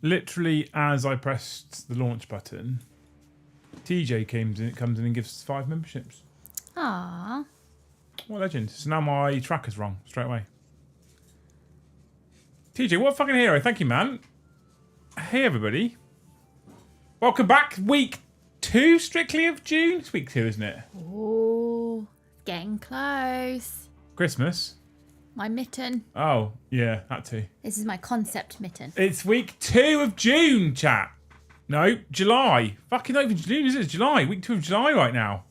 literally as I pressed the launch button, TJ comes in and gives us 5 memberships. Aww. What a legend. So now my tracker's wrong straight away. TJ, what a fucking hero. Thank you, man. Hey, everybody. Welcome back. Week 2, strictly, of June. It's week 2, isn't it? Ooh, getting close. Christmas. My mitten. Oh, yeah, that too. This is my concept mitten. It's week 2 of June, chat. No, July. Fucking not even June, is it? It's July. Week 2 of July right now.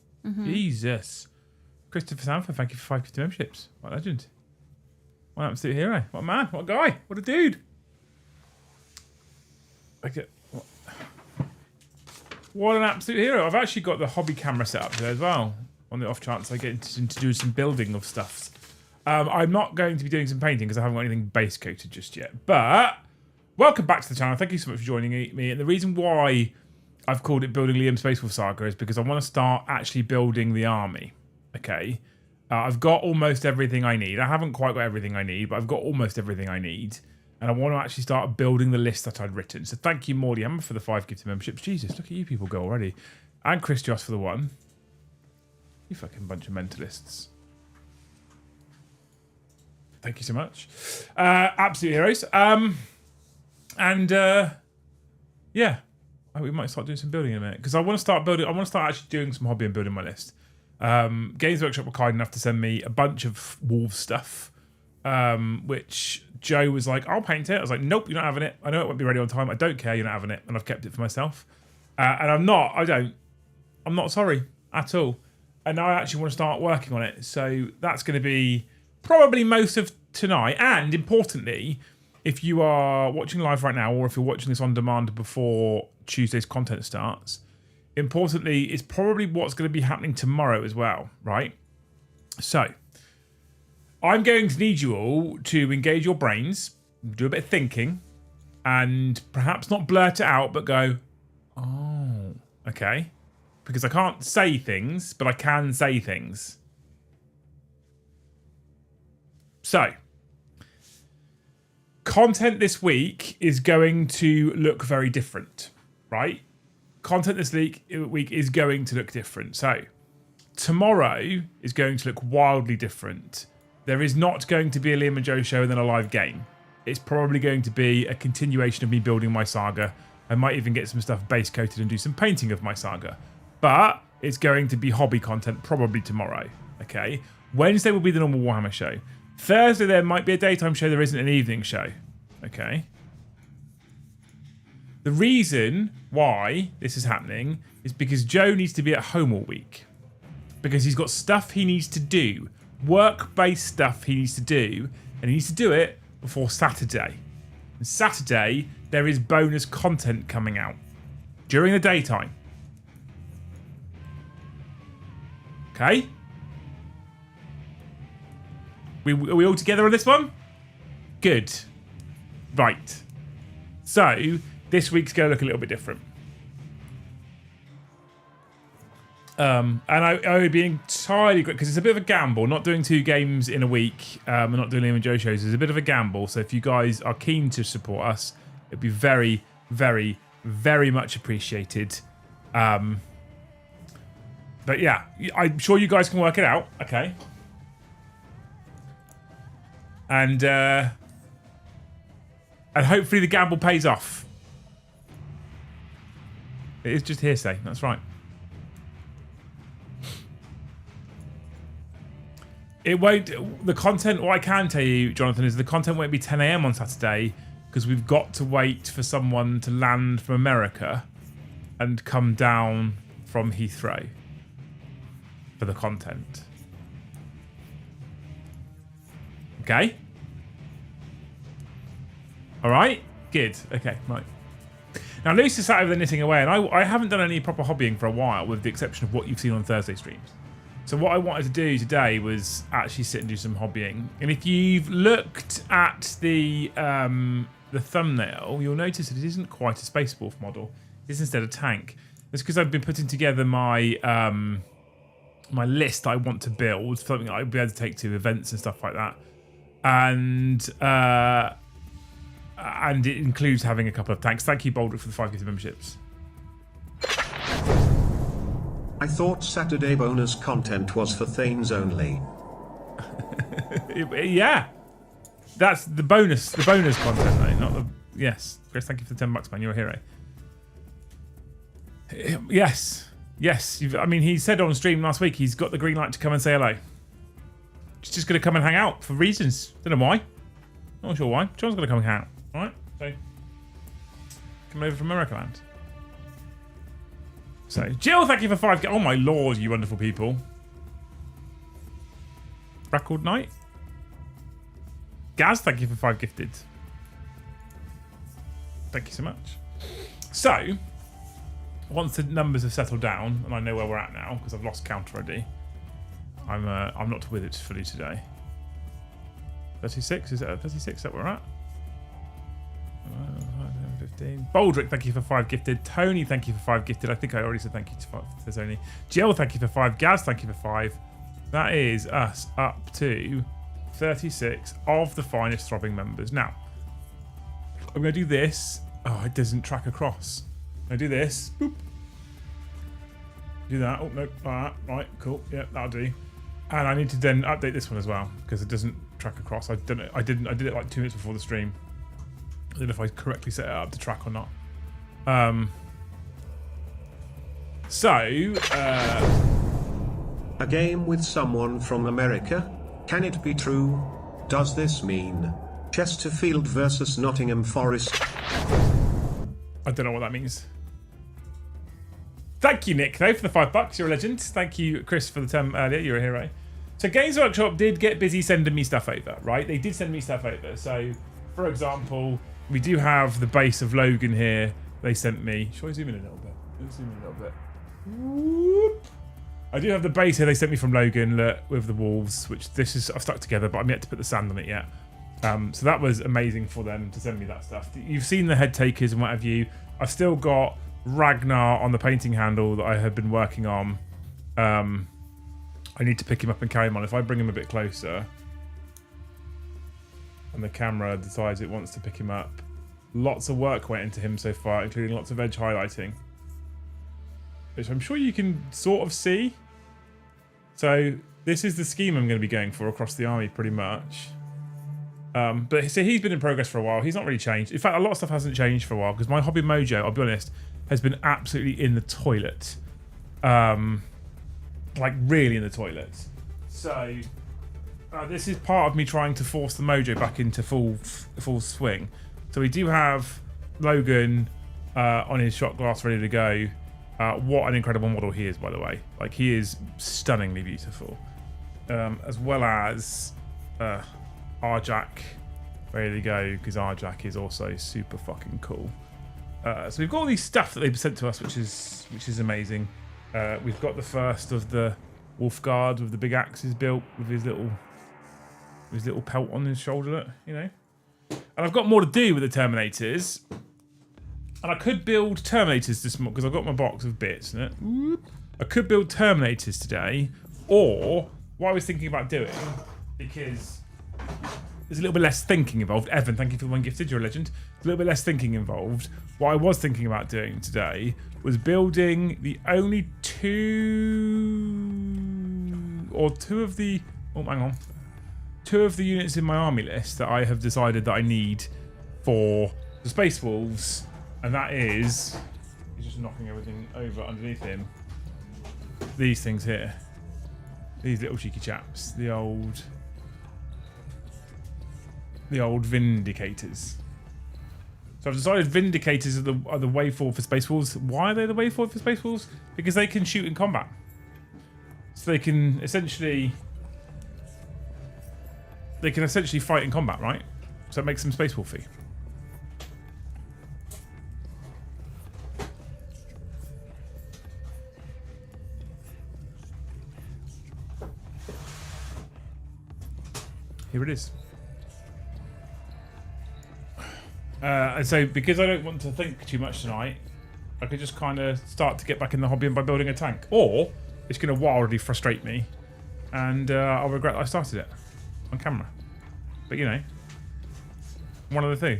Jesus. Christopher Sanford, thank you for 5 memberships. What a legend. What an absolute hero. What a man. What a guy. What a dude. Okay. What an absolute hero. I've actually got the hobby camera set up today as well. On the off chance I get into do some building of stuff. I'm not going to be doing some painting because I haven't got anything base coated just yet. But welcome back to the channel. Thank you so much for joining me. And the reason why I've called it Building Liam Space Wolf Saga is because I want to start actually building the army. Okay. I've got almost everything I need. I haven't quite got everything I need, but I've got almost everything I need. And I want to actually start building the list that I'd written. So thank you, Mordy Hammer, for the 5 gifted memberships. Jesus, look at you people go already. And Chris Joss for the 1. You fucking bunch of mentalists. Thank you so much. Absolute heroes. Yeah. We might start doing some building in a minute. Because I want to start building. I want to start actually doing some hobby and building my list. Games Workshop were kind enough to send me a bunch of wolf stuff. Which Joe was like, I'll paint it. I was like, nope, you're not having it. I know it won't be ready on time. I don't care, you're not having it. And I've kept it for myself. And I'm not sorry at all. And now I actually want to start working on it. So that's going to be probably most of tonight. And importantly, if you are watching live right now, or if you're watching this on demand before Tuesday's content starts, importantly, it's probably what's going to be happening tomorrow as well, right? So I'm going to need you all to engage your brains, do a bit of thinking, and perhaps not blurt it out, but go, oh, okay. Because I can't say things, but I can say things. So, content this week is going to look very different, right? Content this week is going to look different. So, tomorrow is going to look wildly different. There is not going to be a Liam and Joe show and then a live game. It's probably going to be a continuation of me building my saga. I might even get some stuff base coated and do some painting of my saga. But it's going to be hobby content probably tomorrow. Okay. Wednesday will be the normal Warhammer show. Thursday there might be a daytime show. There isn't an evening show. Okay. The reason why this is happening is because Joe needs to be at home all week. Because he's got stuff he needs to do. Work-based stuff he needs to do. And he needs to do it before Saturday. And Saturday, there is bonus content coming out. During the daytime. Okay? Are we all together on this one? Good. Right. So, this week's going to look a little bit different. And I would be entirely good because it's a bit of a gamble. Not doing 2 games in a week and not doing Liam and Joe shows is a bit of a gamble. So if you guys are keen to support us, it'd be very, very, very much appreciated. But yeah, I'm sure you guys can work it out. Okay. And hopefully the gamble pays off. It is just hearsay. That's right. It won't. The content. What I can tell you, Jonathan, is the content won't be 10 a.m. on Saturday because we've got to wait for someone to land from America and come down from Heathrow for the content. Okay. All right. Good. Okay. Right. Now, Lucy sat over there knitting away, and I haven't done any proper hobbying for a while, with the exception of what you've seen on Thursday streams. So what I wanted to do today was actually sit and do some hobbying. And if you've looked at the thumbnail, you'll notice that it isn't quite a Space Wolf model. It's instead a tank. It's because I've been putting together my my list I want to build, something I'll be able to take to events and stuff like that. And and it includes having a couple of tanks. Thank you, Baldrick, for the 5 gifted memberships. I thought Saturday bonus content was for Thanes only. Yeah, that's the bonus content, though, not the. Yes, Chris, thank you for the $10, man. You're a hero. Yes. I mean, he said on stream last week he's got the green light to come and say hello. He's just going to come and hang out for reasons. Don't know why. Not sure why. John's going to come and hang out. All right. So, coming over from America land. So, Jill, thank you for 5. Oh my lord, you wonderful people. Record night. Gaz, thank you for 5 gifted. Thank you so much. So, once the numbers have settled down and I know where we're at now because I've lost count already, I'm not with it fully today. 36? Is it at 36 that we're at? 15. Baldrick, thank you for 5 gifted. Tony, thank you for 5 gifted. I think I already said thank you to Tony. Jill, thank you for 5. Gaz, thank you for 5. That is us up to 36 of the finest throbbing members. Now, I'm going to do this. Oh, it doesn't track across. I do this. Boop. Do that. Oh, no. Right, cool. Yeah, that'll do. And I need to then update this one as well because it doesn't track across. I did it like 2 minutes before the stream. I don't know if I correctly set it up to track or not. A game with someone from America? Can it be true? Does this mean Chesterfield versus Nottingham Forest? I don't know what that means. Thank you, Nick, though, for the $5. You're a legend. Thank you, Chris, for the 10 earlier. You're a hero. So Games Workshop did get busy sending me stuff over, right? They did send me stuff over. So, for example, we do have the base of Logan here. They sent me. Shall I zoom in a little bit? Whoop. I do have the base here they sent me from Logan, look, with the wolves, which I've stuck together, but I'm yet to put the sand on it yet. So that was amazing for them to send me that stuff. You've seen the head takers and what have you. I've still got Ragnar on the painting handle that I had been working on. I need to pick him up and carry him on. If I bring him a bit closer and the camera decides it wants to pick him up, lots of work went into him so far, including lots of edge highlighting, which I'm sure you can sort of see. So this is the scheme I'm going to be going for across the army pretty much. But so he's been in progress for a while. He's not really changed. In fact, a lot of stuff hasn't changed for a while because my hobby mojo, I'll be honest, has been absolutely in the toilet. Like really in the toilet. So this is part of me trying to force the mojo back into full swing. So we do have Logan on his shot glass ready to go. What an incredible model he is, by the way. Like, he is stunningly beautiful. As well as Arjak ready to go, because Arjak is also super fucking cool. So we've got all these stuff that they've sent to us, which is amazing. We've got the first of the Wolf Guard with the big axes built with his little pelt on his shoulder, you know. And I've got more to do with the Terminators. And I could build Terminators this morning because I've got my box of bits in it. I could build Terminators today, or what I was thinking about doing, because there's a little bit less thinking involved. Evan, thank you for the 1 gifted. You're a legend. There's a little bit less thinking involved. What I was thinking about doing today was building the only two of the units in my army list that I have decided that I need for the Space Wolves. And that is, he's just knocking everything over underneath him. These things here. These little cheeky chaps. The old Vindicators. So I've decided Vindicators are the way forward for Space Wolves. Why are they the way forward for Space Wolves? Because they can shoot in combat. So they can essentially fight in combat, right? So it makes them Space Wolfy. Here it is. And so, because I don't want to think too much tonight, I could just kind of start to get back in the hobby by building a tank. Or, it's going to wildly frustrate me, and I'll regret that I started it on camera. But, you know, one of the two.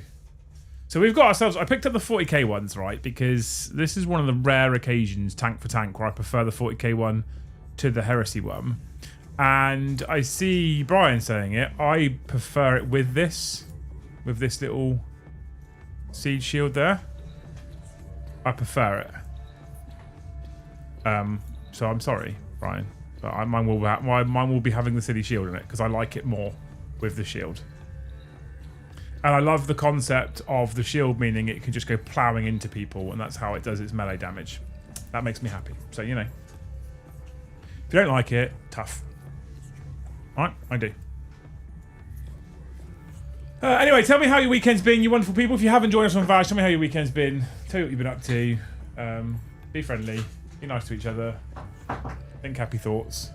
So we've got ourselves... I picked up the 40k ones, right? Because this is one of the rare occasions, tank for tank, where I prefer the 40k one to the Heresy one. And I see Brian saying it. I prefer it with this little siege shield there. I prefer it. So I'm sorry, Brian. But mine will be having the city shield in it because I like it more with the shield. And I love the concept of the shield, meaning it can just go ploughing into people, and that's how it does its melee damage. That makes me happy. So, you know. If you don't like it, tough. Alright, I do. Anyway, tell me how your weekend's been, you wonderful people. If you haven't joined us on Vag, tell me how your weekend's been. Tell me what you've been up to. Be friendly. Be nice to each other. Think happy thoughts.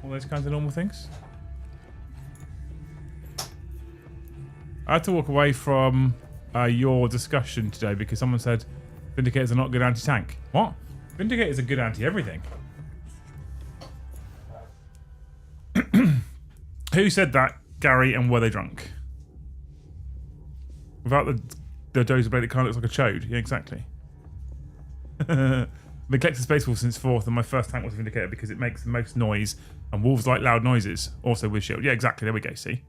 All those kinds of normal things. I had to walk away from your discussion today because someone said Vindicators are not good anti-tank. What? Vindicators are good anti-everything. Who said that, Gary, and were they drunk? Without the dozer blade, it kind of looks like a chode. Yeah, exactly. Been collecting Space Wolf since 4th, and my first tank was Vindicator because it makes the most noise, and wolves like loud noises. Also with shield. Yeah, exactly. There we go. See.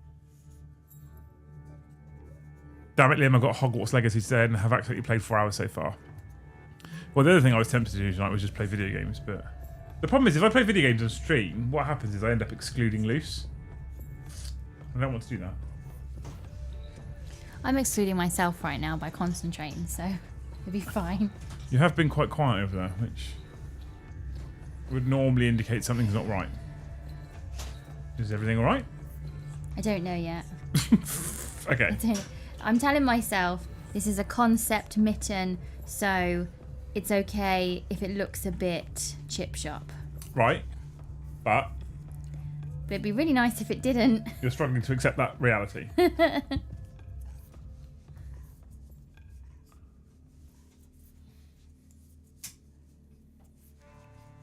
Damn it, Liam, I got Hogwarts Legacy today and have actually played 4 hours so far. Well, the other thing I was tempted to do tonight was just play video games, but the problem is if I play video games on stream, what happens is I end up excluding loose. I don't want to do that. I'm excluding myself right now by concentrating, so it'll be fine. You have been quite quiet over there, which would normally indicate something's not right. Is everything all right? I don't know yet. Okay. I'm telling myself this is a concept mitten, so it's okay if it looks a bit chip shop. Right. But it'd be really nice if it didn't. You're struggling to accept that reality.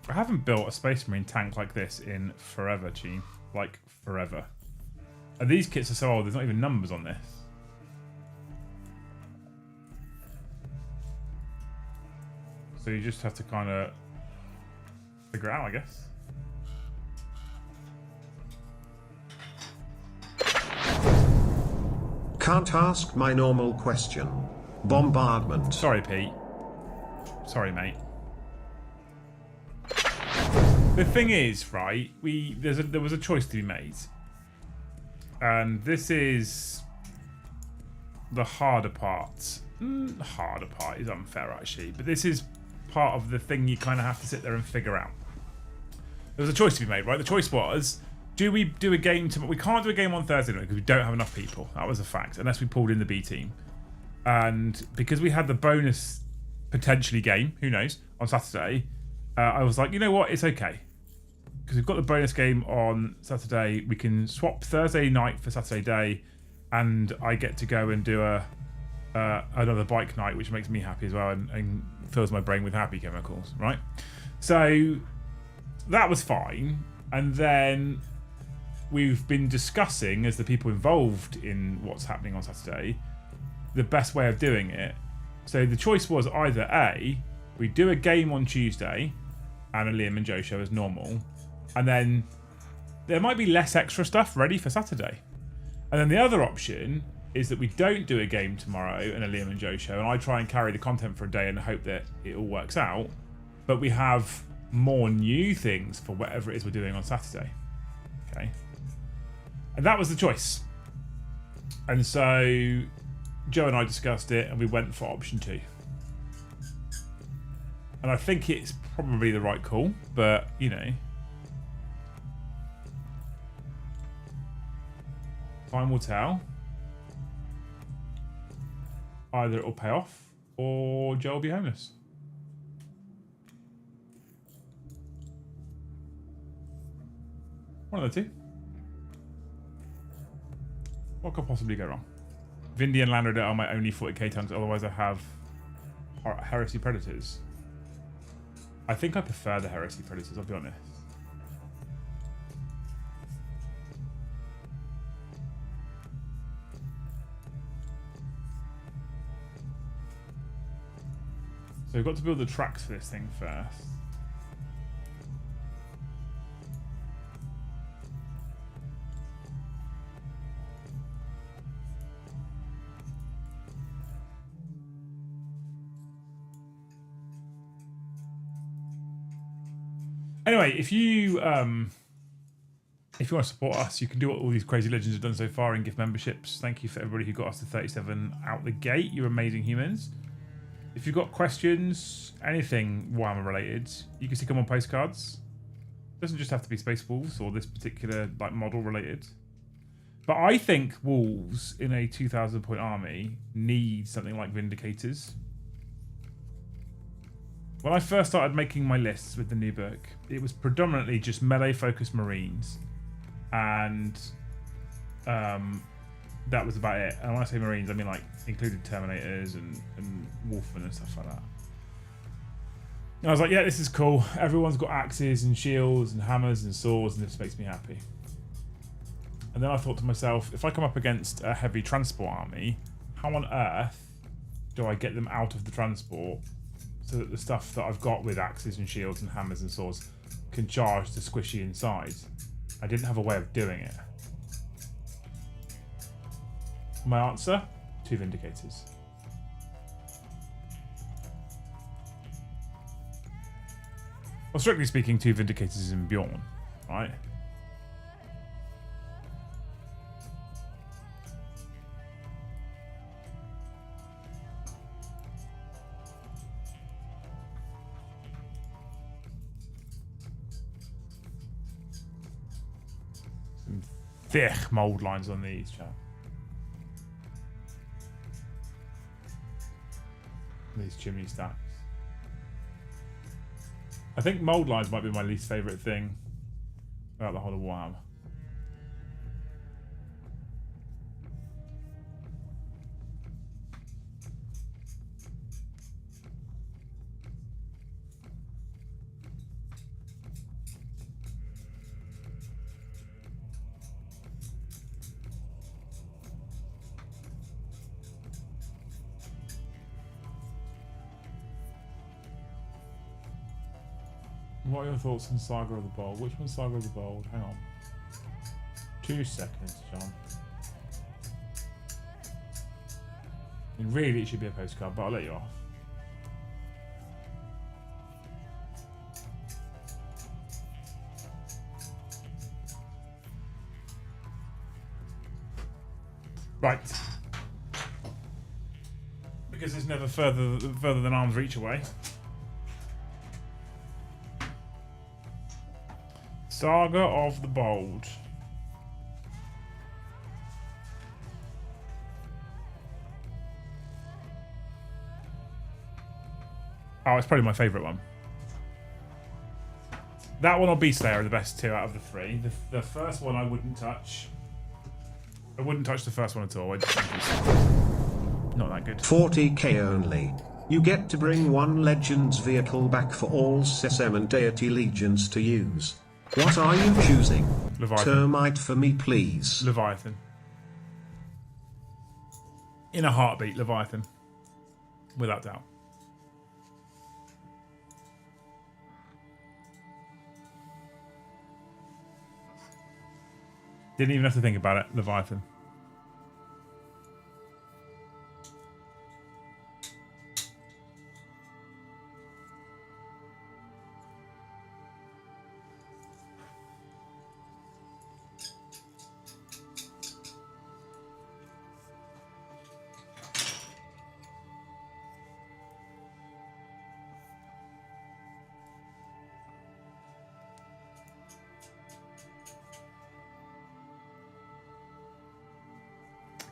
I haven't built a Space Marine tank like this in forever, Cheen. Like, forever. And these kits are so old, there's not even numbers on this. So you just have to kind of figure it out, I guess. Can't ask my normal question. Bombardment. Sorry, Pete. Sorry, mate. The thing is, right, there was a choice to be made. And this is the harder part. Harder part is unfair, actually. But this is part of the thing you kind of have to sit there and figure out. There was a choice to be made, right? The choice was, do we do a game tomorrow? We can't do a game on Thursday because we don't have enough people. That was a fact, unless we pulled in the B team. And because we had the bonus potentially game, who knows, on Saturday, I was like, you know what? It's okay. Because we've got the bonus game on Saturday. We can swap Thursday night for Saturday day. And I get to go and do another bike night, which makes me happy as well and fills my brain with happy chemicals, right? So that was fine. And then we've been discussing, as the people involved in what's happening on Saturday, the best way of doing it. So the choice was either A, we do a game on Tuesday and a Liam and Joe show as normal, and then there might be less extra stuff ready for Saturday. And then the other option is that we don't do a game tomorrow and a Liam and Joe show, and I try and carry the content for a day and hope that it all works out, but we have more new things for whatever it is we're doing on Saturday. Okay. And that was the choice. And so Joe and I discussed it and we went for option 2. And I think it's probably the right call, but you know, time will tell. Either it will pay off or Joe will be homeless. One of the two. What could possibly go wrong? Vindy and Landred are my only 40k tanks, otherwise I have Heresy Predators. I think I prefer the Heresy Predators, I'll be honest. So we've got to build the tracks for this thing first. Anyway, if you want to support us, you can do what all these crazy legends have done so far and gift memberships. Thank you for everybody who got us to 37 out the gate. You're amazing humans. If you've got questions, anything Warhammer related, you can stick them on postcards. It doesn't just have to be Spaceballs or this particular like model related. But I think wolves in a 2,000 point army need something like Vindicators. When I first started making my lists with the new book, it was predominantly just melee-focused Marines, and that was about it. And when I say Marines, I mean like included Terminators and Wolfmen and stuff like that. And I was like, yeah, this is cool. Everyone's got axes and shields and hammers and swords, and this makes me happy. And then I thought to myself, if I come up against a heavy transport army, how on earth do I get them out of the transport so that the stuff that I've got with axes and shields and hammers and swords can charge the squishy inside? I didn't have a way of doing it. My answer? 2 Vindicators. Well, strictly speaking, 2 Vindicators is in Bjorn, right? Thick mold lines on these, chap. These chimney stacks. I think mold lines might be my least favourite thing about the whole of Warhammer. What are your thoughts on Saga of the Bold? Which one's Saga of the Bold? Hang on. 2 seconds, John. I mean, really, it should be a postcard, but I'll let you off. Right. Because it's never further than arm's reach away. Saga of the Bold. Oh, it's probably my favourite one. That one or Beast Slayer are the best 2 out of the 3. The first one I wouldn't touch. I wouldn't touch the first one at all. Not that good. 40k only. You get to bring 1 Legends vehicle back for all Sesam and Deity Legions to use. What are you choosing? Leviathan. Termite for me, please. Leviathan. In a heartbeat, Leviathan. Without doubt. Didn't even have to think about it. Leviathan.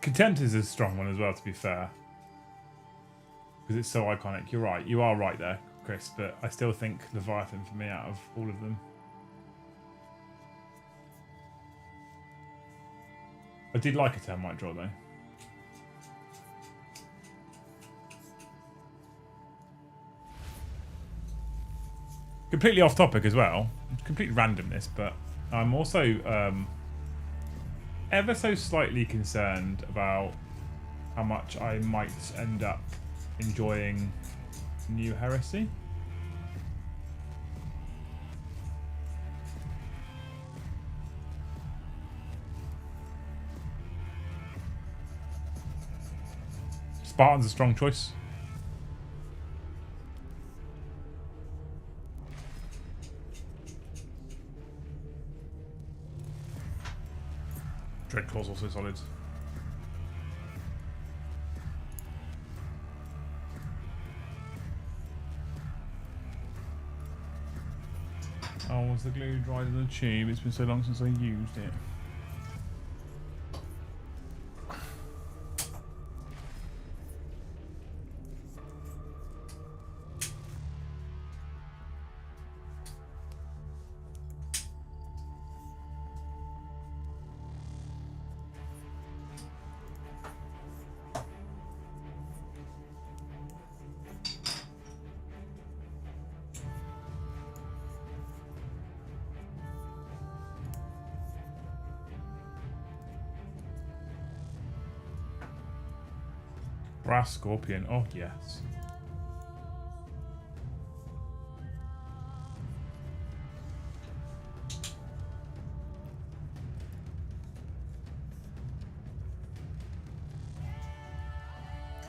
Contempt is a strong one as well, to be fair. Because it's so iconic. You're right. You are right there, Chris. But I still think Leviathan for me out of all of them. I did like a termite draw, though. Completely off topic as well. Complete randomness, but I'm also... ever so slightly concerned about how much I might end up enjoying New heresy. Spartan's a strong choice. Dreadclaw's also solid. Oh, was the glue dried in the tube? It's been so long since I used it. Brass Scorpion. Oh, yes.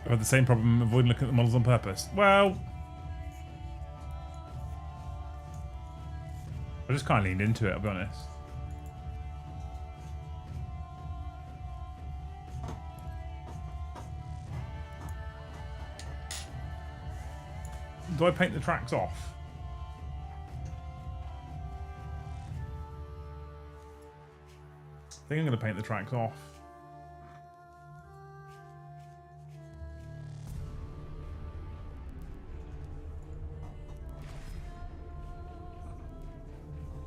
I've had the same problem avoiding looking at the models on purpose. Well, I just kind of leaned into it, I'll be honest. Do I paint the tracks off? I think I'm going to paint the tracks off.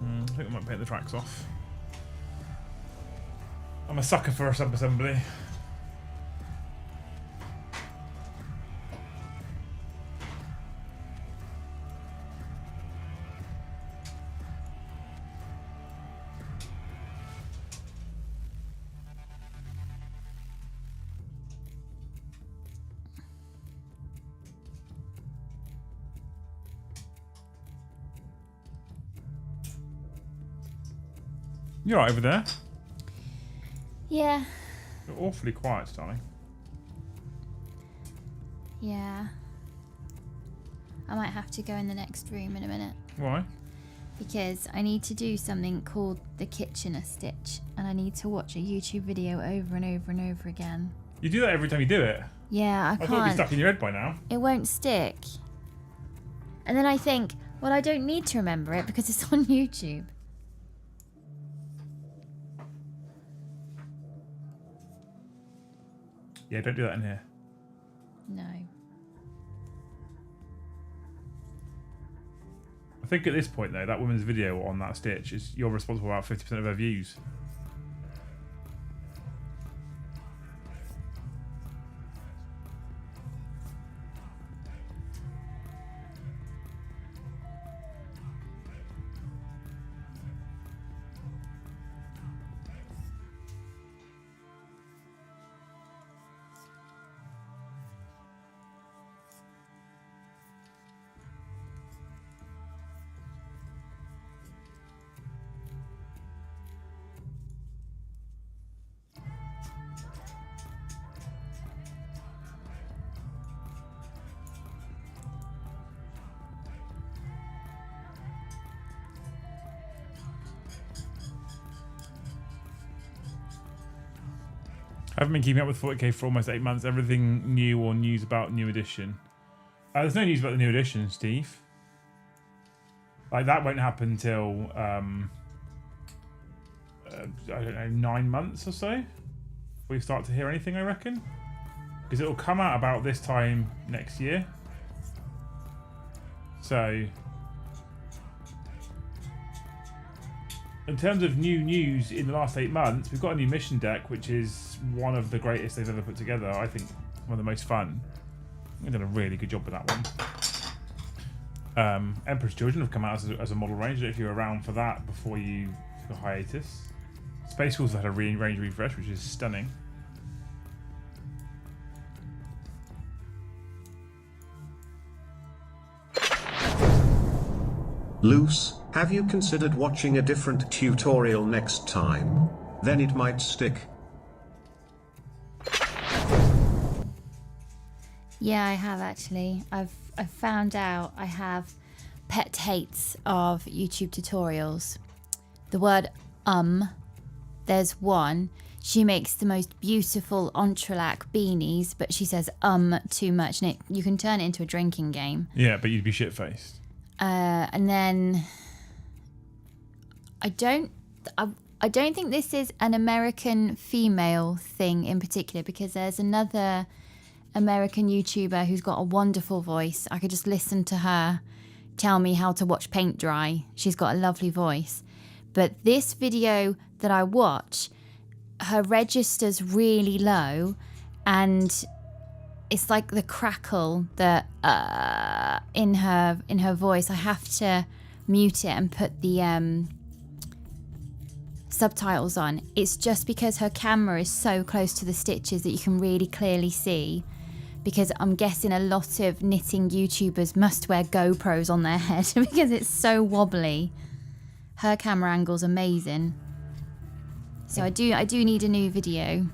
I think I might paint the tracks off. I'm a sucker for a sub-assembly. You're right over there. Yeah. You're awfully quiet, darling. Yeah. I might have to go in the next room in a minute. Why? Because I need to do something called the Kitchener stitch, and I need to watch a YouTube video over and over and over again. You do that every time you do it. Yeah, I thought it'd be can't. stuck in your head by now. It won't stick. And then I think, well, I don't need to remember it because it's on YouTube. Yeah, don't do that in here. No. I think at this point, though, that woman's video on that stitch is you're responsible for about 50% of her views. I haven't been keeping up with 40k for almost 8 months. Everything new or news about new edition? There's no news about the new edition, Steve. Like, that won't happen till I don't know, 9 months or so before we start to hear anything, I reckon, because it'll come out about this time next year. So in terms of new news in the last 8 months, we've got a new mission deck, which is one of the greatest they've ever put together. I think one of the most fun. They've done a really good job with that one. Emperor's Children have come out as a model range. I don't know if you were around for that before you took a hiatus. Space Wolves had a range refresh, which is stunning. Loose, have you considered watching a different tutorial next time? Then it might stick. Yeah, I have actually. I've found out I have pet hates of YouTube tutorials. The word there's one. She makes the most beautiful entrelac beanies, but she says too much, and you can turn it into a drinking game. Yeah, but you'd be shit-faced. And then I don't think this is an American female thing in particular, because there's another American YouTuber who's got a wonderful voice. I could just listen to her tell me how to watch paint dry. She's got a lovely voice. But this video that I watch, her register's really low, and it's like the crackle that in her voice. I have to mute it and put the subtitles on. It's just because her camera is so close to the stitches that you can really clearly see, because I'm guessing a lot of knitting YouTubers must wear GoPros on their head because it's so wobbly. Her camera angle's amazing. So I do need a new video.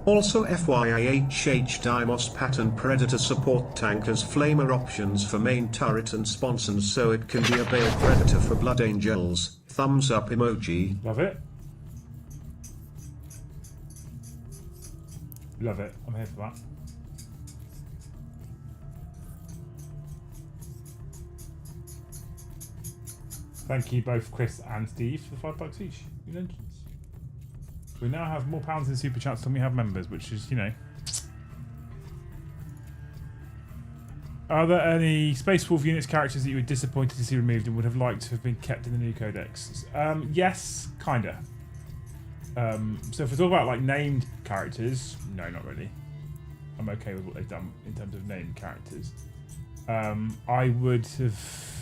Also FYI HH Dimos pattern Predator support tankers flamer options for main turret and sponsons, so it can be a Bale Predator for Blood Angels. Thumbs up emoji. Love it. Love it. I'm here for that. Thank you both Chris and Steve for $5 each. You legends. We now have more pounds in super chats than we have members, which is, you know. Are there any Space Wolf units characters that you were disappointed to see removed and would have liked to have been kept in the new codex? Yes, kinda. So if we talk about like named characters, no, not really. I'm okay with what they've done in terms of named characters. I would have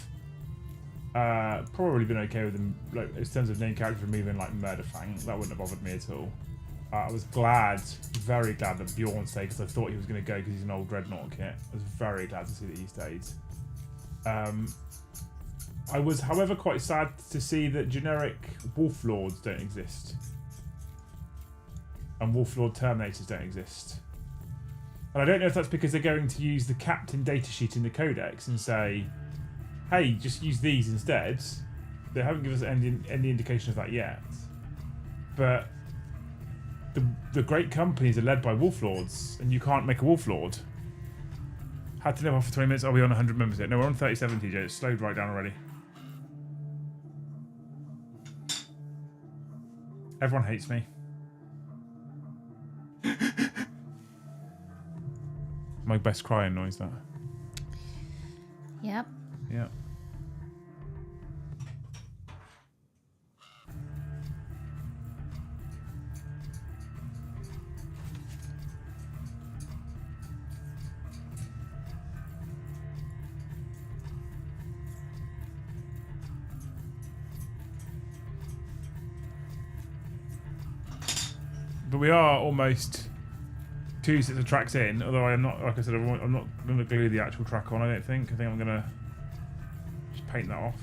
probably been okay with them, like in terms of named characters removing like Murderfang. That wouldn't have bothered me at all. I was glad, very glad that Bjorn stayed, because I thought he was going to go because he's an old Dreadnought kit. I was very glad to see that he stayed. I was, however, quite sad to see that generic Wolf Lords don't exist. And Wolf Lord Terminators don't exist. And I don't know if that's because they're going to use the Captain datasheet in the Codex and say, hey, just use these instead. They haven't given us any indication of that yet. But the great companies are led by Wolf Lords, and you can't make a Wolf Lord. Had to live off for 20 minutes. Are we on 100 members yet? No, we're on 37, TJ. It's slowed right down already. Everyone hates me. My best crying noise, that. Yep. Yeah. But we are almost 2 sets of tracks in, although I'm not, like I said, I'm not going to glue the actual track on, I don't think. I think I'm going to just paint that off.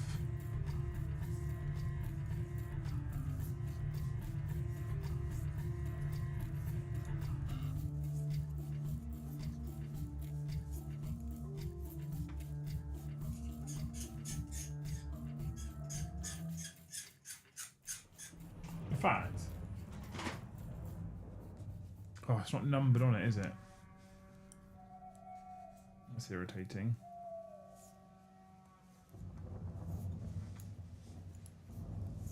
In fact, oh, it's not numbered on it, is it? That's irritating.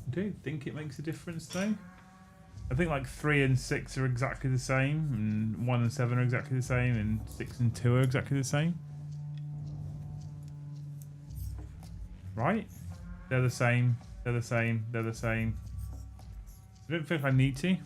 I don't think it makes a difference though. I think like 3 and 6 are exactly the same, and 1 and 7 are exactly the same, and 6 and 2 are exactly the same. Right? They're the same, they're the same, they're the same. I don't think I need to.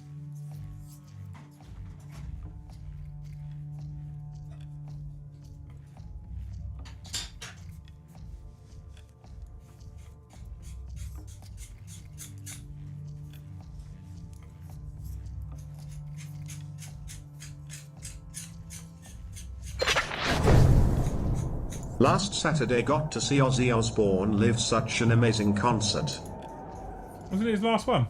Last Saturday got to see Ozzy Osbourne live such an amazing concert. Wasn't it his last one?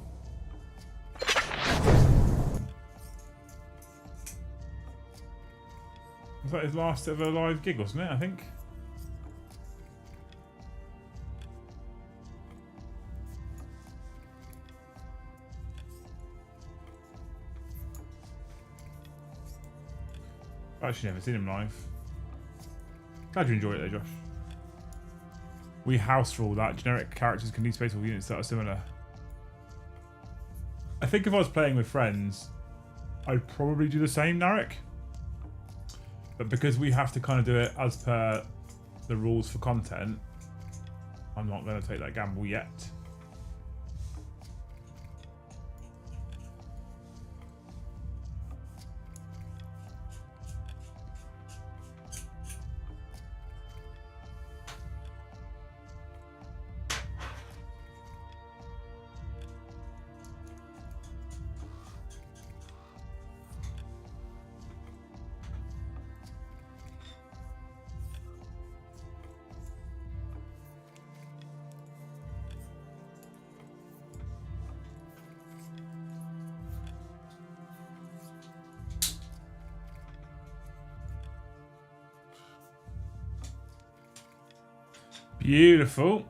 Was that his last ever live gig, wasn't it, I think? I've actually never seen him live. Glad you enjoyed it though, Josh. We house rule that. Generic characters can need space for units that are similar. I think if I was playing with friends, I'd probably do the same, Narek. But because we have to kind of do it as per the rules for content, I'm not going to take that gamble yet. Beautiful.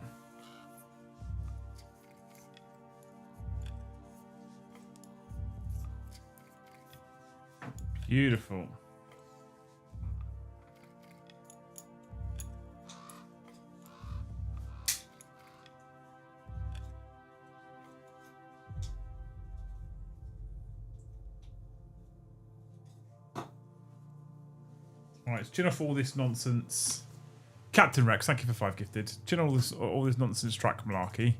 Beautiful. All right, chin off all this nonsense. Captain Rex, thank you for 5 gifted. Chin all this nonsense track malarkey.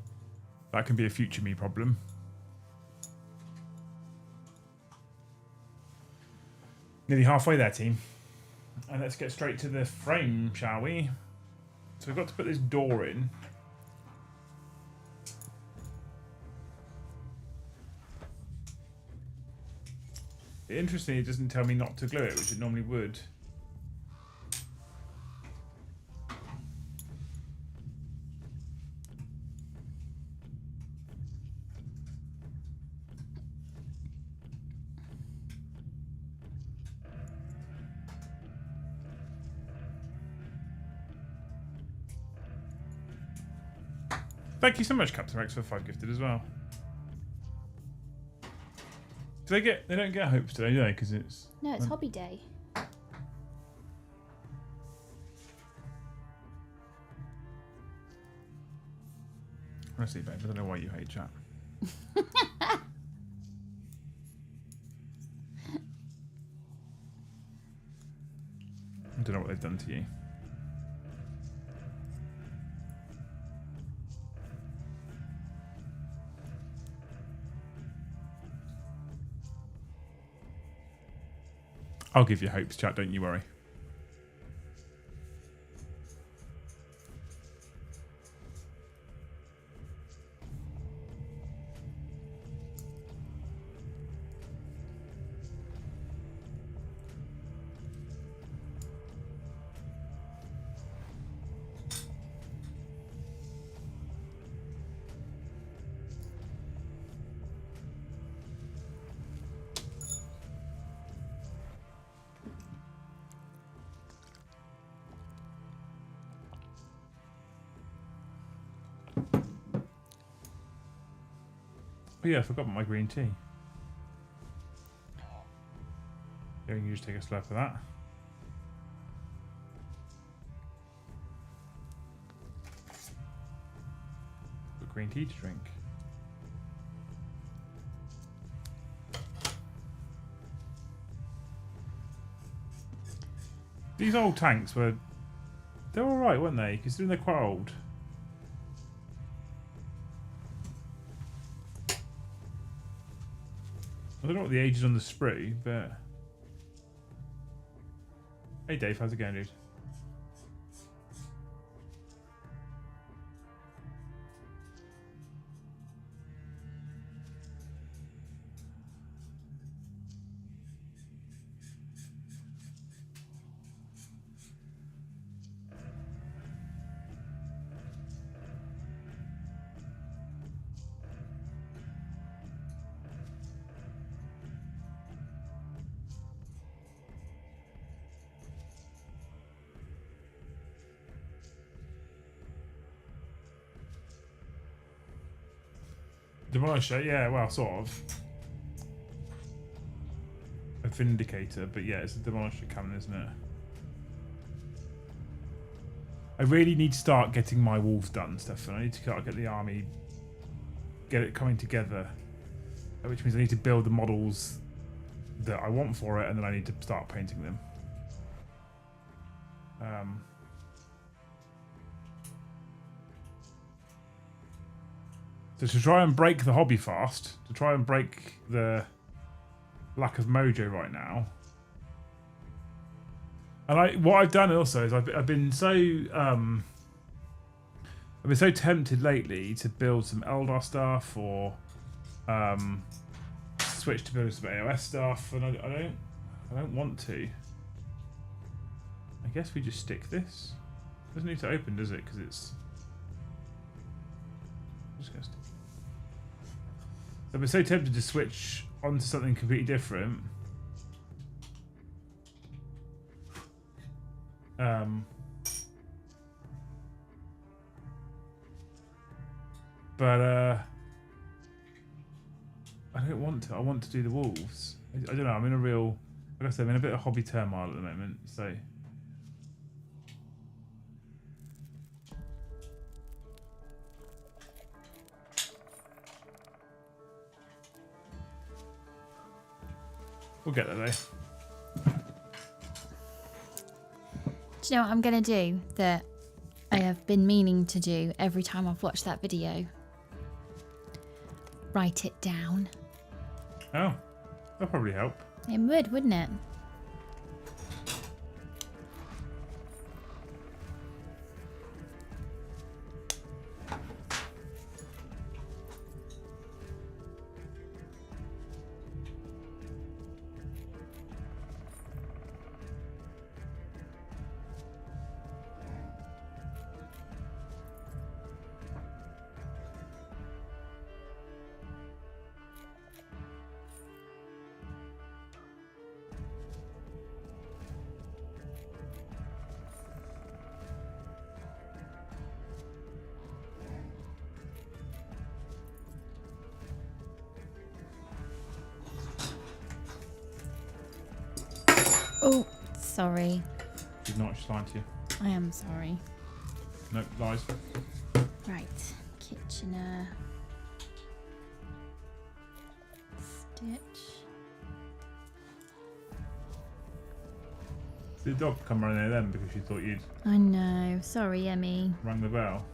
That can be a future me problem. Nearly halfway there, team. And let's get straight to the frame, shall we? So we've got to put this door in. Interestingly, it doesn't tell me not to glue it, which it normally would. Thank you so much, Captain Rex, for 5 gifted as well. Do they don't get hopes today, do they? Because it's... No, it's hobby day. Honestly, babe, I don't know why you hate chat. I don't know what they've done to you. I'll give you hopes, chat, don't you worry. Oh yeah, I forgot about my green tea. Yeah, you can just take a slurp of that. Got green tea to drink. These old tanks they're alright, weren't they? Considering they're quite old. I don't know what the age is on the sprue, but... Hey Dave, how's it going, dude? Demolisher, yeah, well, sort of. A Vindicator, but yeah, it's a Demolisher cannon, isn't it? I really need to start getting my wolves done, Stefan. I need to get the army, get it coming together, which means I need to build the models that I want for it, and then I need to start painting them. So to try and break the hobby fast, to try and break the lack of mojo right now. And what I've done also is I've been so tempted lately to build some Eldar stuff or switch to build some AOS stuff, and I don't want to. I guess we just stick this. Doesn't need to open, does it? Because it's just gonna stick. I've been so tempted to switch onto something completely different. But I don't want to. I want to do the wolves. I don't know. I'm in a real, like I said, I'm in a bit of hobby turmoil at the moment. So we'll get there though. Do you know what I'm going to do that I have been meaning to do every time I've watched that video? Write it down. Oh, that'll probably help. It would, wouldn't it? Oh, sorry. She's not. She's lying to you. I am sorry. Nope, lies. Right, Kitchener. Stitch. Did the dog come running there then because she thought you'd I know. Sorry, Emmy. rang the bell?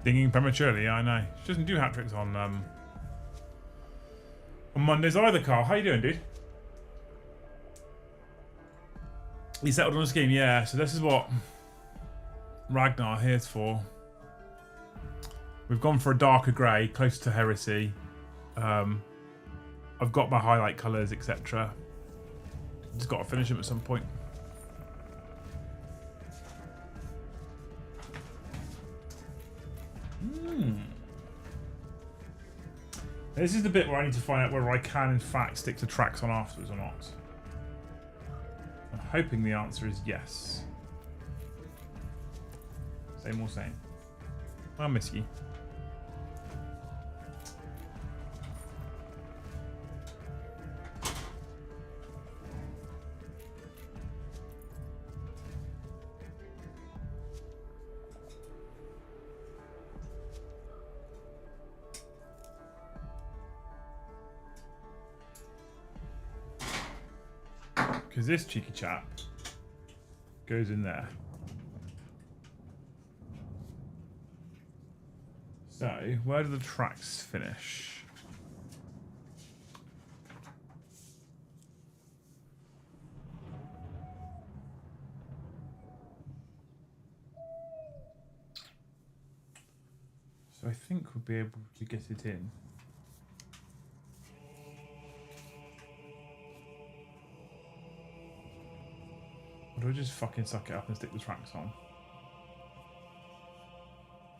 Dinging prematurely, I know. She doesn't do hat tricks on Mondays either, Carl. How you doing, dude? You settled on a scheme, yeah. So this is what Ragnar here's for. We've gone for a darker grey, close to heresy. I've got my highlight colours, etc. Just got to finish them at some point. This is the bit where I need to find out whether I can, in fact, stick to tracks on afterwards or not. I'm hoping the answer is yes. Same or same. I'll miss you. Because this cheeky chap goes in there. So, where do the tracks finish? So I think we'll be able to get it in. Or do I just fucking suck it up and stick the tracks on?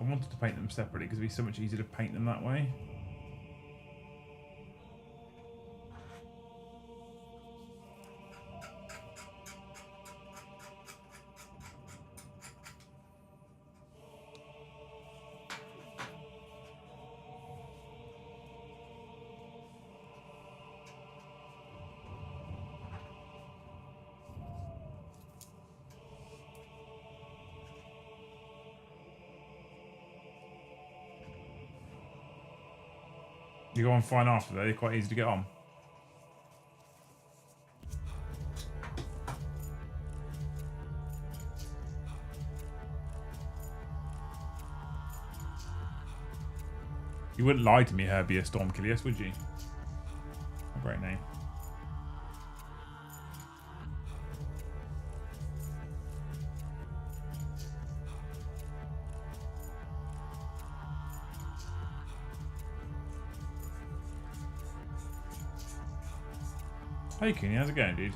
I wanted to paint them separately because it'd be so much easier to paint them that way. You go on fine after that, they're quite easy to get on. You wouldn't lie to me, Herbie, a Stormkiller, yes, would you? A great name. Hey, Cooney, how's it going, dude?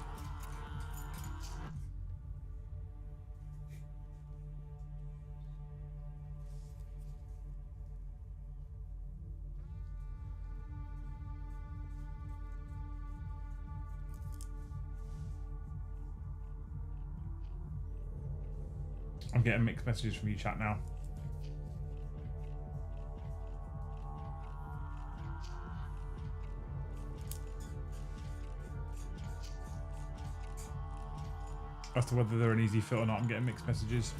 I'm getting mixed messages from you chat now. As to whether they're an easy fit or not, I'm getting mixed messages.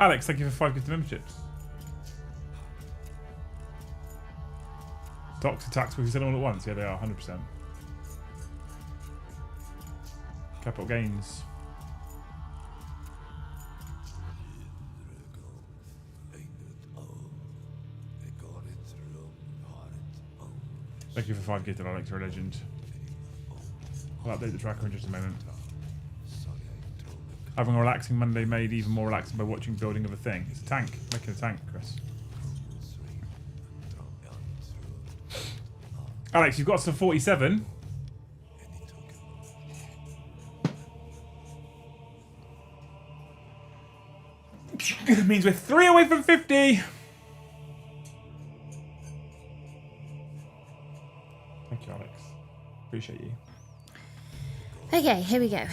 Alex, thank you for 5 gifted memberships. Stocks, attacks, we said all at once. Yeah, they are, 100%. Capital gains. Thank you for 5 gifted, Alex, you're a legend. I'll update the tracker in just a moment. Having a relaxing Monday made even more relaxing by watching building of a thing. It's a tank. Making a tank, Chris. Alex, you've got some 47. It means we're 3 away from 50. Thank you, Alex. Appreciate you. Okay, here we go.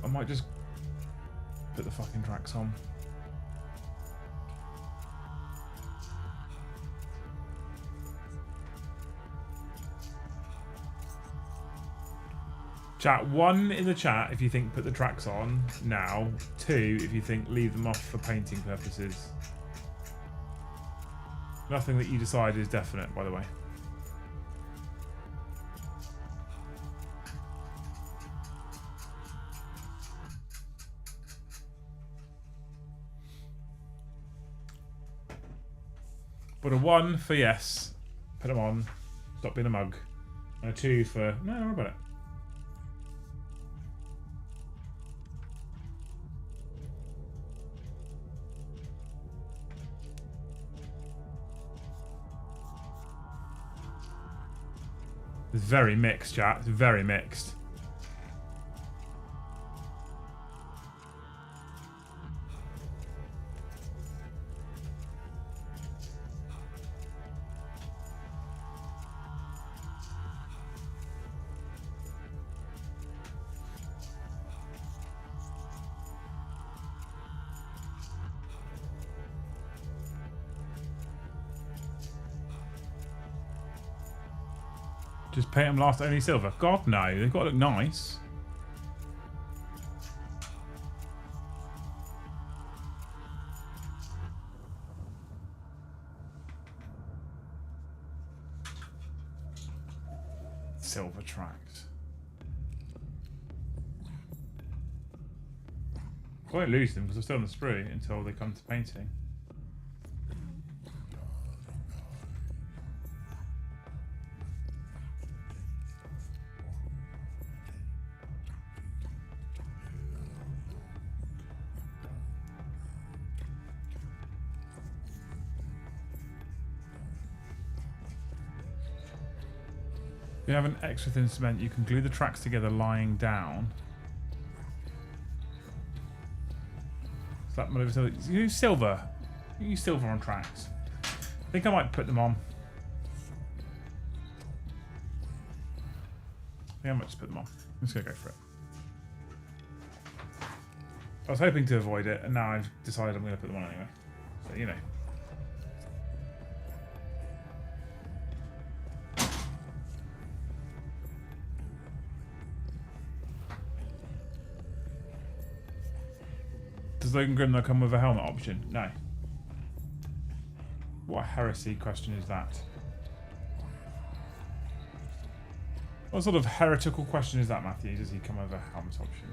I might just put the fucking tracks on. Chat, 1 in the chat if you think put the tracks on now. 2 if you think leave them off for painting purposes. Nothing that you decide is definite, by the way. But a 1 for yes, put them on, stop being a mug. And a 2 for, no, don't worry about it. It's very mixed, chat. It's very mixed. Just paint them last only silver. God no, they've got to look nice. silver tracks. I won't lose them because I'm still on the spree until they come to painting. If you have an extra thin cement, you can glue the tracks together lying down. Slap them over. Use silver. Use silver on tracks. I think I might put them on. I think I might just put them on. I'm just going to go for it. I was hoping to avoid it, and now I've decided I'm going to put them on anyway. So, you know. Does Logan Grimlow come with a helmet option? No. What heresy question is that? What sort of heretical question is that, Matthew? Does he come with a helmet option?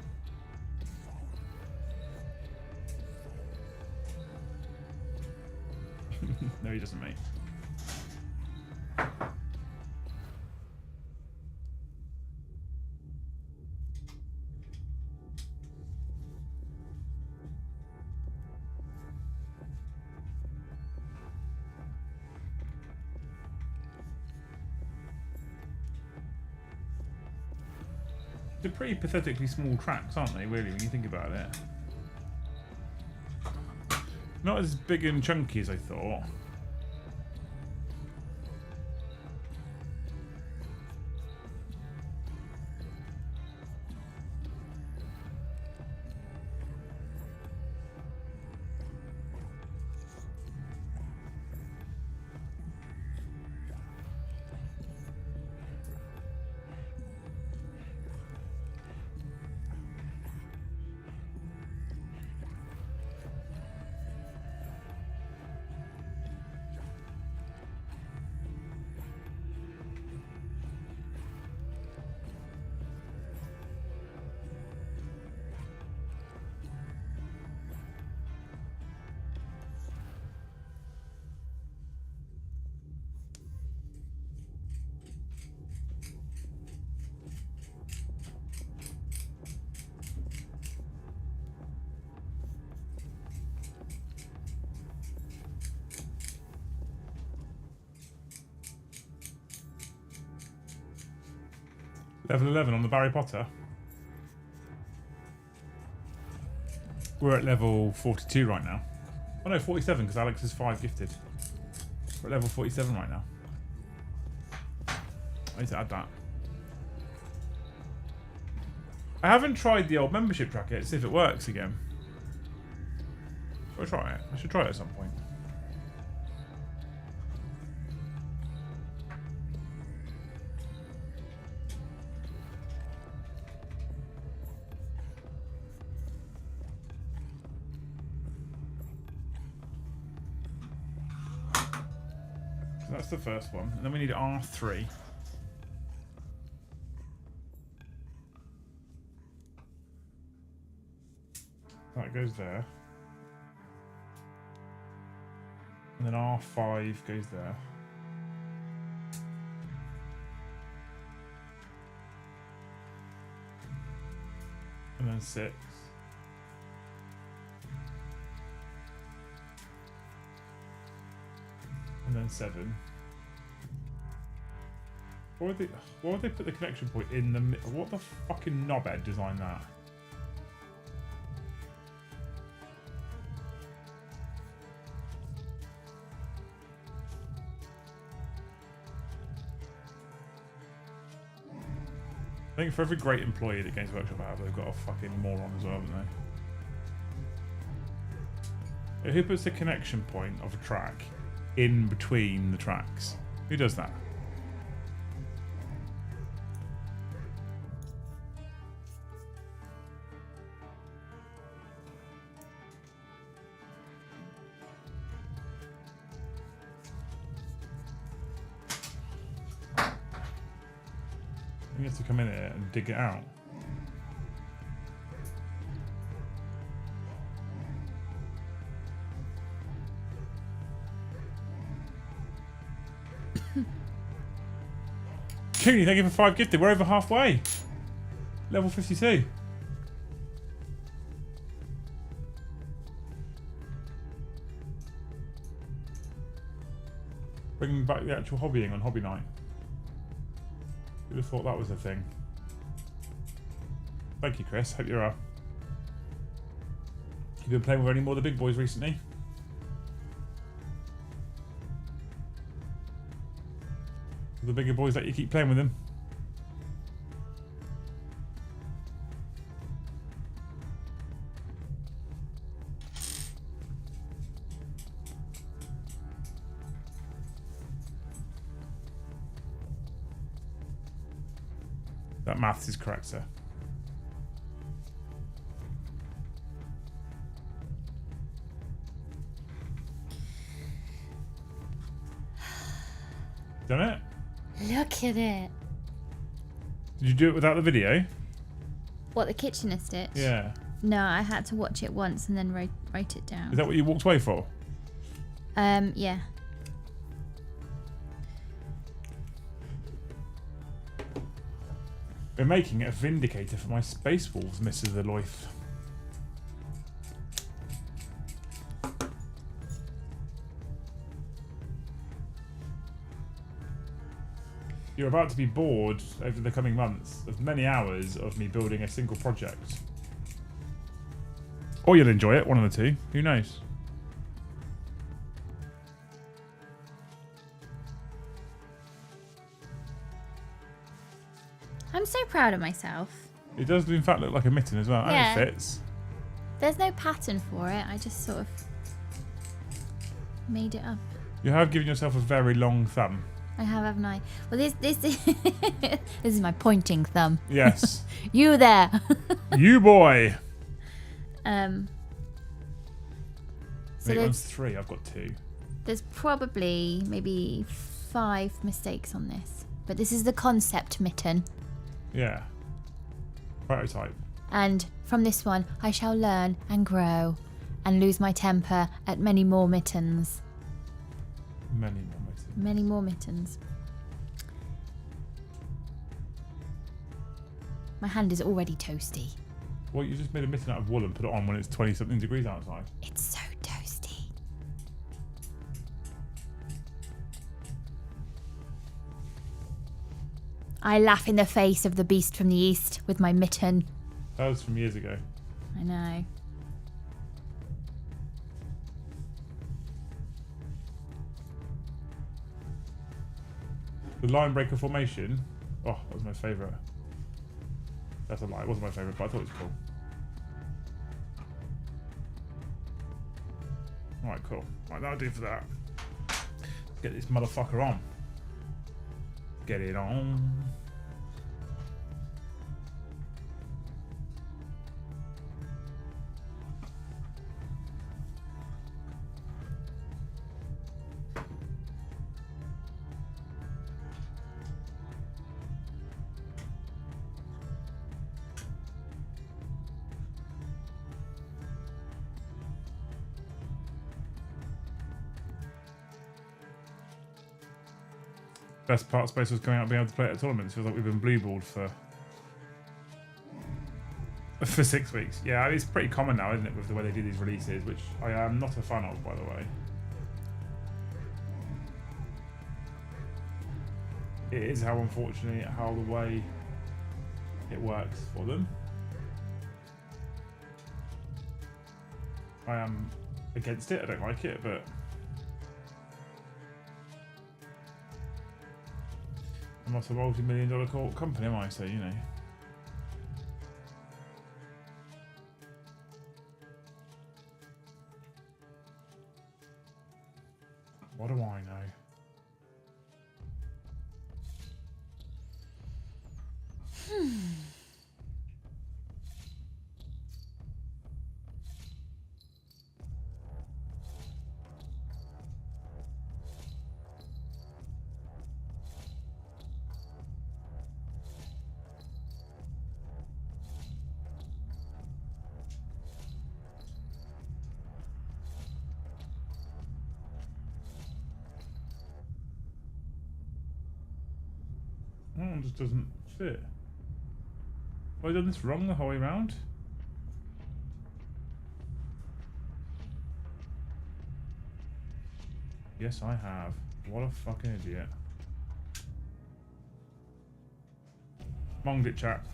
No, he doesn't, mate. They're pretty pathetically small tracks, aren't they, really, when you think about it? Not as big and chunky as I thought. Level 11 on the Barry Potter. We're at level 42 right now. Oh no, 47 because Alex is 5 gifted. We're at level 47 right now. I need to add that. I haven't tried the old membership tracker yet to see if it works again. Should I try it? I should try it at some point. That's the first one. And then we need R3. That goes there. And then R5 goes there. And then 6. And then 7. Why would they put the connection point in the middle? What the fucking knobhead designed that? I think for every great employee that Games Workshop has, they've got a fucking moron as well, haven't they? Who puts the connection point of a track in between the tracks? Who does that? You have to come in here and dig it out. Cooney, thank you for 5 gifted. We're over halfway. Level 52. Bringing back the actual hobbying on hobby night. Who'd have thought that was a thing? Thank you, Chris. Hope you're up. You been playing with any more of the big boys recently? The bigger boys that you keep playing with them? That maths is correct, sir. Done it? Look at it. Did you do it without the video? What, the Kitchener stitch? Yeah. No, I had to watch it once and then write it down. Is that what you walked away for? Yeah. We're making a Vindicator for my Space Wolves, Mrs. Aloyth. You're about to be bored over the coming months of many hours of me building a single project. Or you'll enjoy it, one of the two. Who knows? I'm so proud of myself. It does, in fact, look like a mitten as well. Yeah. And it fits. There's no pattern for it. I just sort of made it up. You have given yourself a very long thumb. I have, haven't I? Well, this this is my pointing thumb. Yes. You there? You boy. So Mate, one's 3. I've got 2. there's probably maybe 5 mistakes on this, but this is the concept mitten. Yeah. Prototype. And from this one, I shall learn and grow and lose my temper at many more mittens. Many more mittens. Many more mittens. My hand is already toasty. Well, you just made a mitten out of wool and put it on when it's 20-something degrees outside. It's so toasty. I laugh in the face of the beast from the east with my mitten. That was from years ago. I know. The line breaker formation. Oh, that was my favourite. That's a lie. It wasn't my favourite, but I thought it was cool. Alright, cool. Right, that'll do for that. Let's get this motherfucker on. Get it on. Best part Space was coming out being able to play it at tournaments. Feels like we've been blue balled for 6 weeks. Yeah, it's pretty common now, isn't it, with the way they do these releases, which I am not a fan of, by the way. It is how, unfortunately, how the way it works for them. I am against it. I don't like it, but I'm not a multi-million-dollar company, am I? So, you know. What do I know? That one just doesn't fit. Have I done this wrong the whole way around? Yes, I have. What a fucking idiot. Monged it, chap.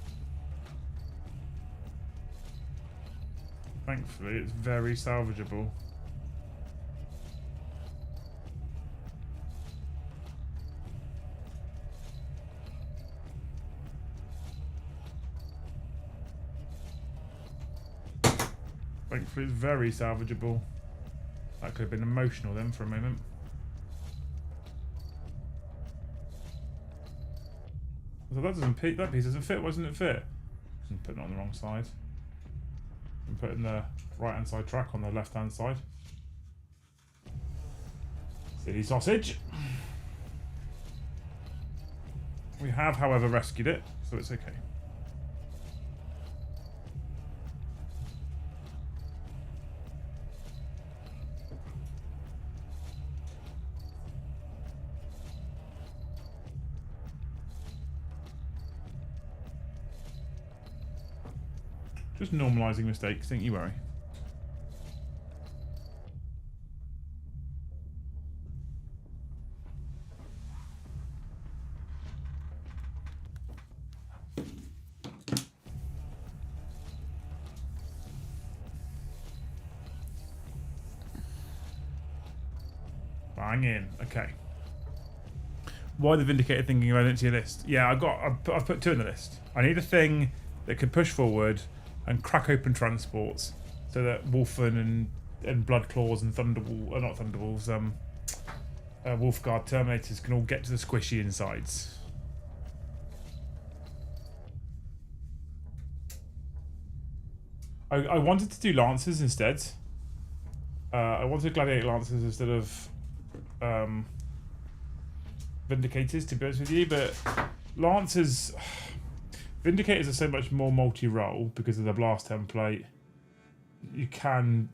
Thankfully, it's very salvageable. Thankfully, it's very salvageable. That could have been emotional then for a moment. So that doesn't fit. That piece doesn't fit. Why doesn't it fit? I'm putting it on the wrong side. I'm putting the right-hand side track on the left-hand side. Silly sausage. We have, however, rescued it, so it's okay. Just normalising mistakes, don't you worry. Bang in. Okay. Why the Vindicator thinking about it to your list? Yeah, I've put 2 in the list. I need a thing that can push forward and crack open transports so that Wolfen and Bloodclaws and not Thunderwolves, Wolfguard Terminators can all get to the squishy insides. I wanted to do Lancers instead. I wanted Gladiator Lancers instead of Vindicators, to be honest with you, but Lancers... Vindicators are so much more multi-role because of the blast template. It can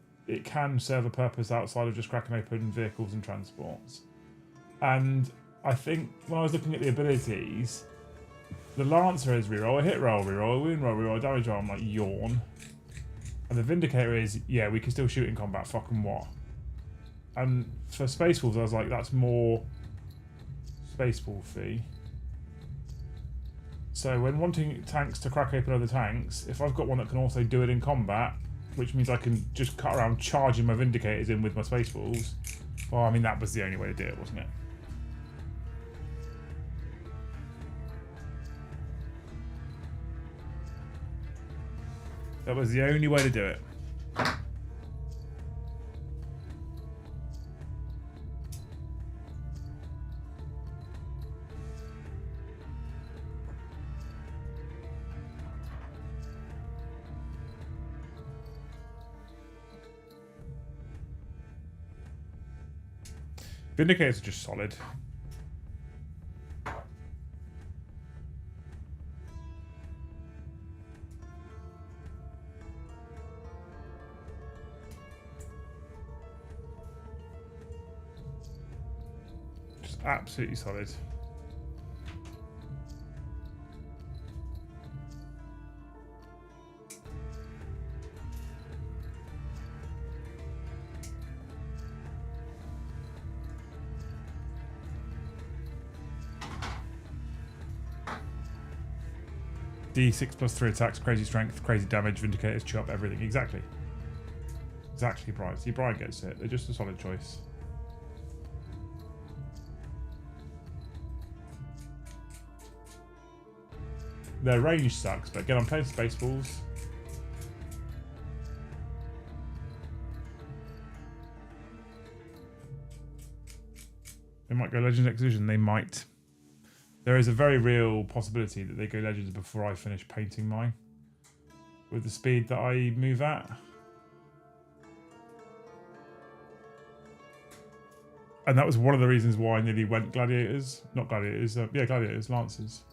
serve a purpose outside of just cracking open vehicles and transports. And I think when I was looking at the abilities, the Lancer is reroll, a hit roll, reroll, a wound roll, reroll, a damage roll. I'm like, yawn. And the Vindicator is, yeah, we can still shoot in combat. Fucking what? And for Space Wolves, I was like, that's more Space Wolfy. So when wanting tanks to crack open other tanks, if I've got one that can also do it in combat, which means I can just cut around charging my Vindicators in with my Space Wolves, well, I mean, that was the only way to do it, wasn't it? That was the only way to do it. Vindicators are just solid. Just absolutely solid. D6 plus 3 attacks, crazy strength, crazy damage, Vindicators chew up everything. Exactly. Exactly, Brian. See, Brian gets it. They're just a solid choice. Their range sucks, but again, I'm playing Spaceballs. They might go Legends Exhibition. They might. There is a very real possibility that they go Legends before I finish painting mine. With the speed that I move at. And that was one of the reasons why I nearly went Gladiators. Not Gladiators, yeah, Gladiators, Lancers.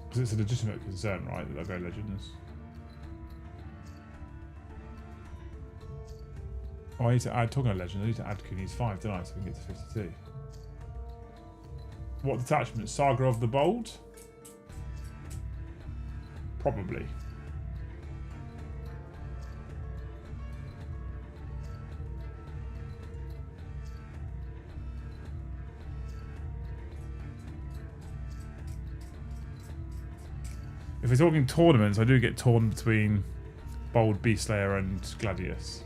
Because it's a legitimate concern, right, that they'll go Legends. Oh, I need to add, talking about legend, I need to add Cooney's 5, don't I, so we can get to 52. What detachment? Saga of the Bold? Probably. If we're talking tournaments, I do get torn between Bold, Beastslayer and Gladius.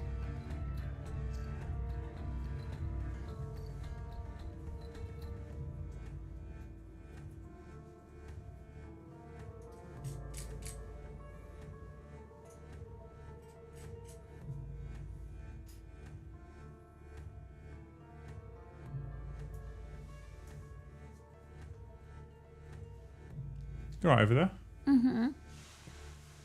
You're right over there. Mm-hmm.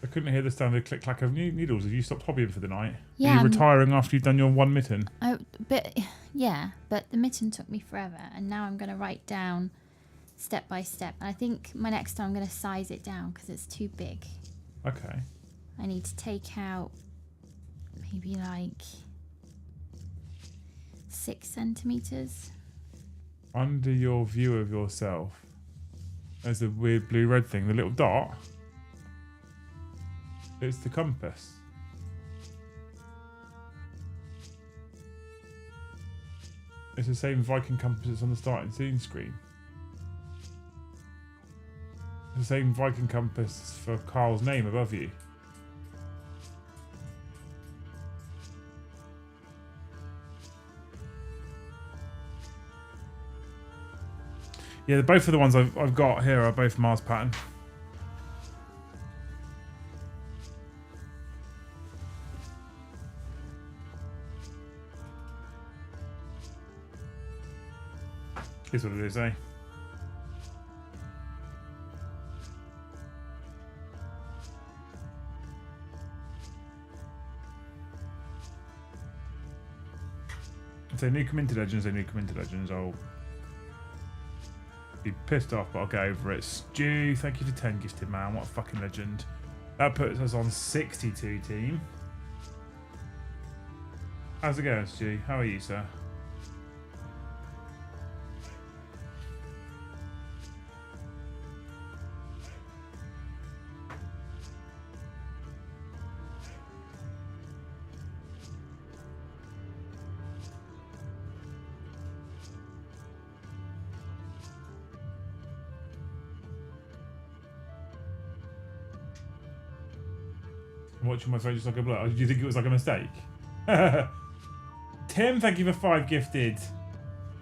I couldn't hear the standard click-clack of needles. Have you stopped hobbying for the night? Yeah. Are you retiring after you've done your one mitten? But the mitten took me forever, and now I'm going to write down step by step. And I think my next time I'm going to size it down because it's too big. Okay. I need to take out maybe like 6 centimeters. Under your view of yourself, there's a weird blue-red thing. The little dot. It's the compass. It's the same Viking compass that's on the starting scene screen. It's the same Viking compass for Carl's name above you. Yeah, both of the ones I've got here are both Mars pattern. Is what it is, eh? If they nuke them into Legends, I'll be pissed off, but I'll get over it. Stu, thank you for 10 gifted, man. What a fucking legend. That puts us on 62 team. How's it going, Stu? How are you, sir? Watching my phone just like a blur. Do you think it was like a mistake? Tim, thank you for 5 gifted.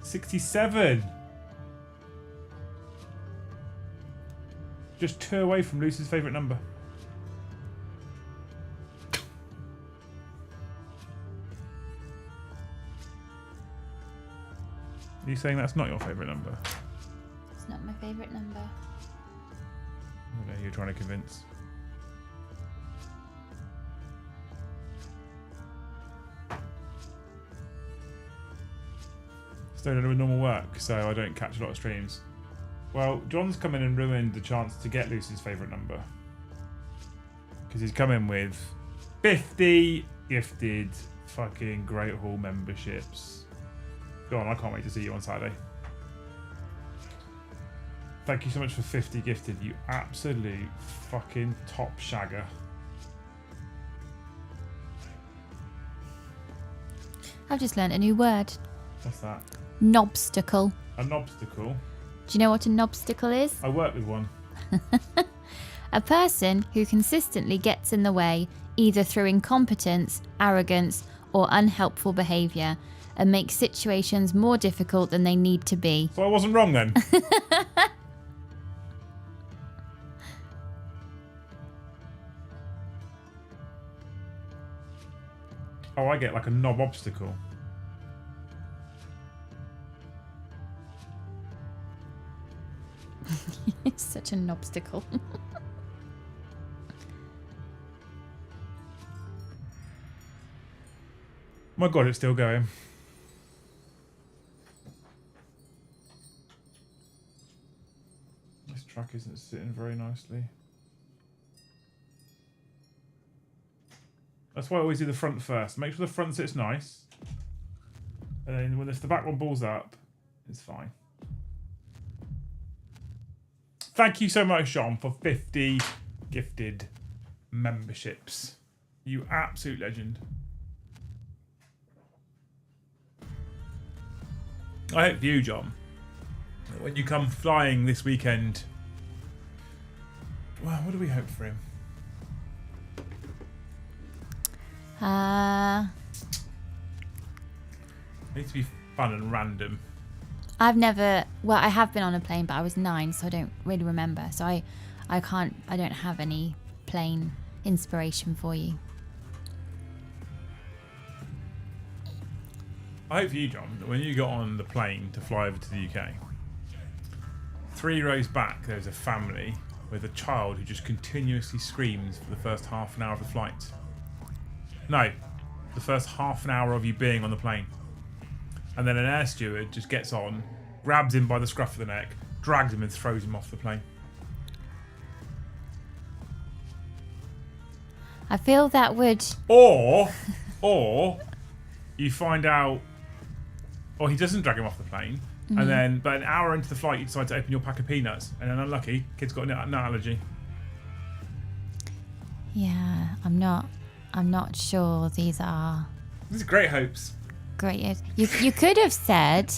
67. Just 2 away from Lucy's favourite number. Are you saying that's not your favourite number? It's not my favourite number. I don't know who you're trying to convince. Still doing normal work, so I don't catch a lot of streams. Well, John's come in and ruined the chance to get Lucy's favourite number. Because he's come in with 50 gifted fucking Great Hall memberships. Go on, I can't wait to see you on Saturday. Thank you so much for 50 gifted, you absolute fucking top shagger. I've just learnt a new word. What's that? Knobstacle. An obstacle? Do you know what a knobstacle is? I work with one. A person who consistently gets in the way, either through incompetence, arrogance, or unhelpful behaviour, and makes situations more difficult than they need to be. So I wasn't wrong then. Oh, I get like a knob obstacle. It's such an obstacle. My God, it's still going. This track isn't sitting very nicely. That's why I always do the front first. Make sure the front sits nice. And then when the back one balls up, it's fine. Thank you so much, John, for 50 gifted memberships. You absolute legend. I hope for you, John, when you come flying this weekend, well, what do we hope for him? It needs to be fun and random. I've never, well, I have been on a plane, but I was 9, so I don't really remember. So I don't have any plane inspiration for you. I hope for you, John, that when you got on the plane to fly over to the UK, 3 rows back, there's a family with a child who just continuously screams for the first half an hour of the flight. No, the first half an hour of you being on the plane. And then an air steward just gets on, grabs him by the scruff of the neck, drags him and throws him off the plane. I feel that would... Or you find out, or he doesn't drag him off the plane, and then, but an hour into the flight, you decide to open your pack of peanuts, and then unlucky, kid's got a nut allergy. Yeah, I'm not sure these are... These are great hopes. Great. You could have said,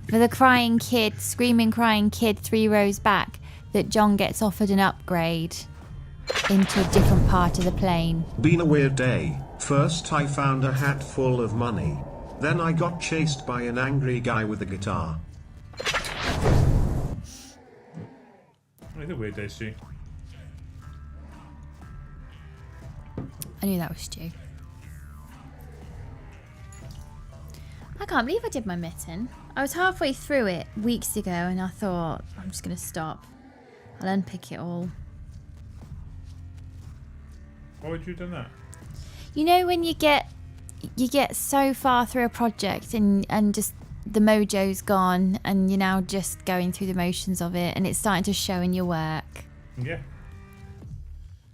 for the crying kid, screaming crying kid 3 rows back, that John gets offered an upgrade into a different part of the plane. Been a weird day. First I found a hat full of money. Then I got chased by an angry guy with a guitar. It's a weird day, Stu. I knew that was Stu. I can't believe I did my mitten. I was halfway through it weeks ago and I thought, I'm just going to stop. I'll unpick it all. Why would you have done that? You know when you get so far through a project and just the mojo's gone and you're now just going through the motions of it and it's starting to show in your work. Yeah.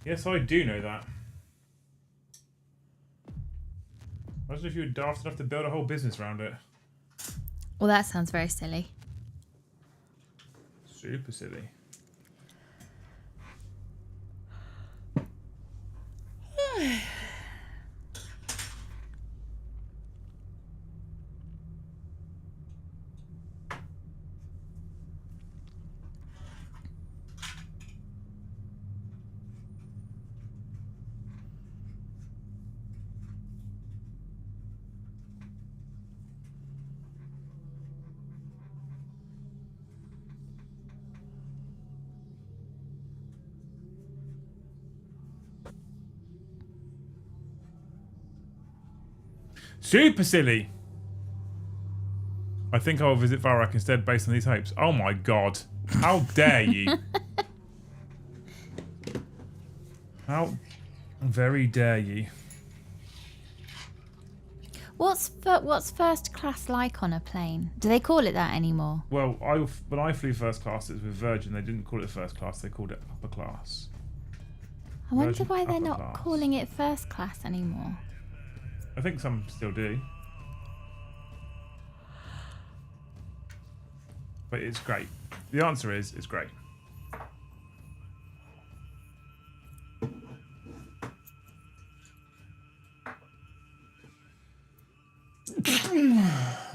Yes, I do know that. Imagine if you were daft enough to build a whole business around it. Well, that sounds very silly. Super silly. Super silly. I think I'll visit Varak instead based on these hopes. Oh my god. How dare you? How very dare you? What's first class like on a plane? Do they call it that anymore? Well, when I flew first class, it was with Virgin. They didn't call it first class. They called it upper class. I wonder Virgin why they're upper not class. calling it first class anymore. I think some still do. But it's great. The answer is, it's great.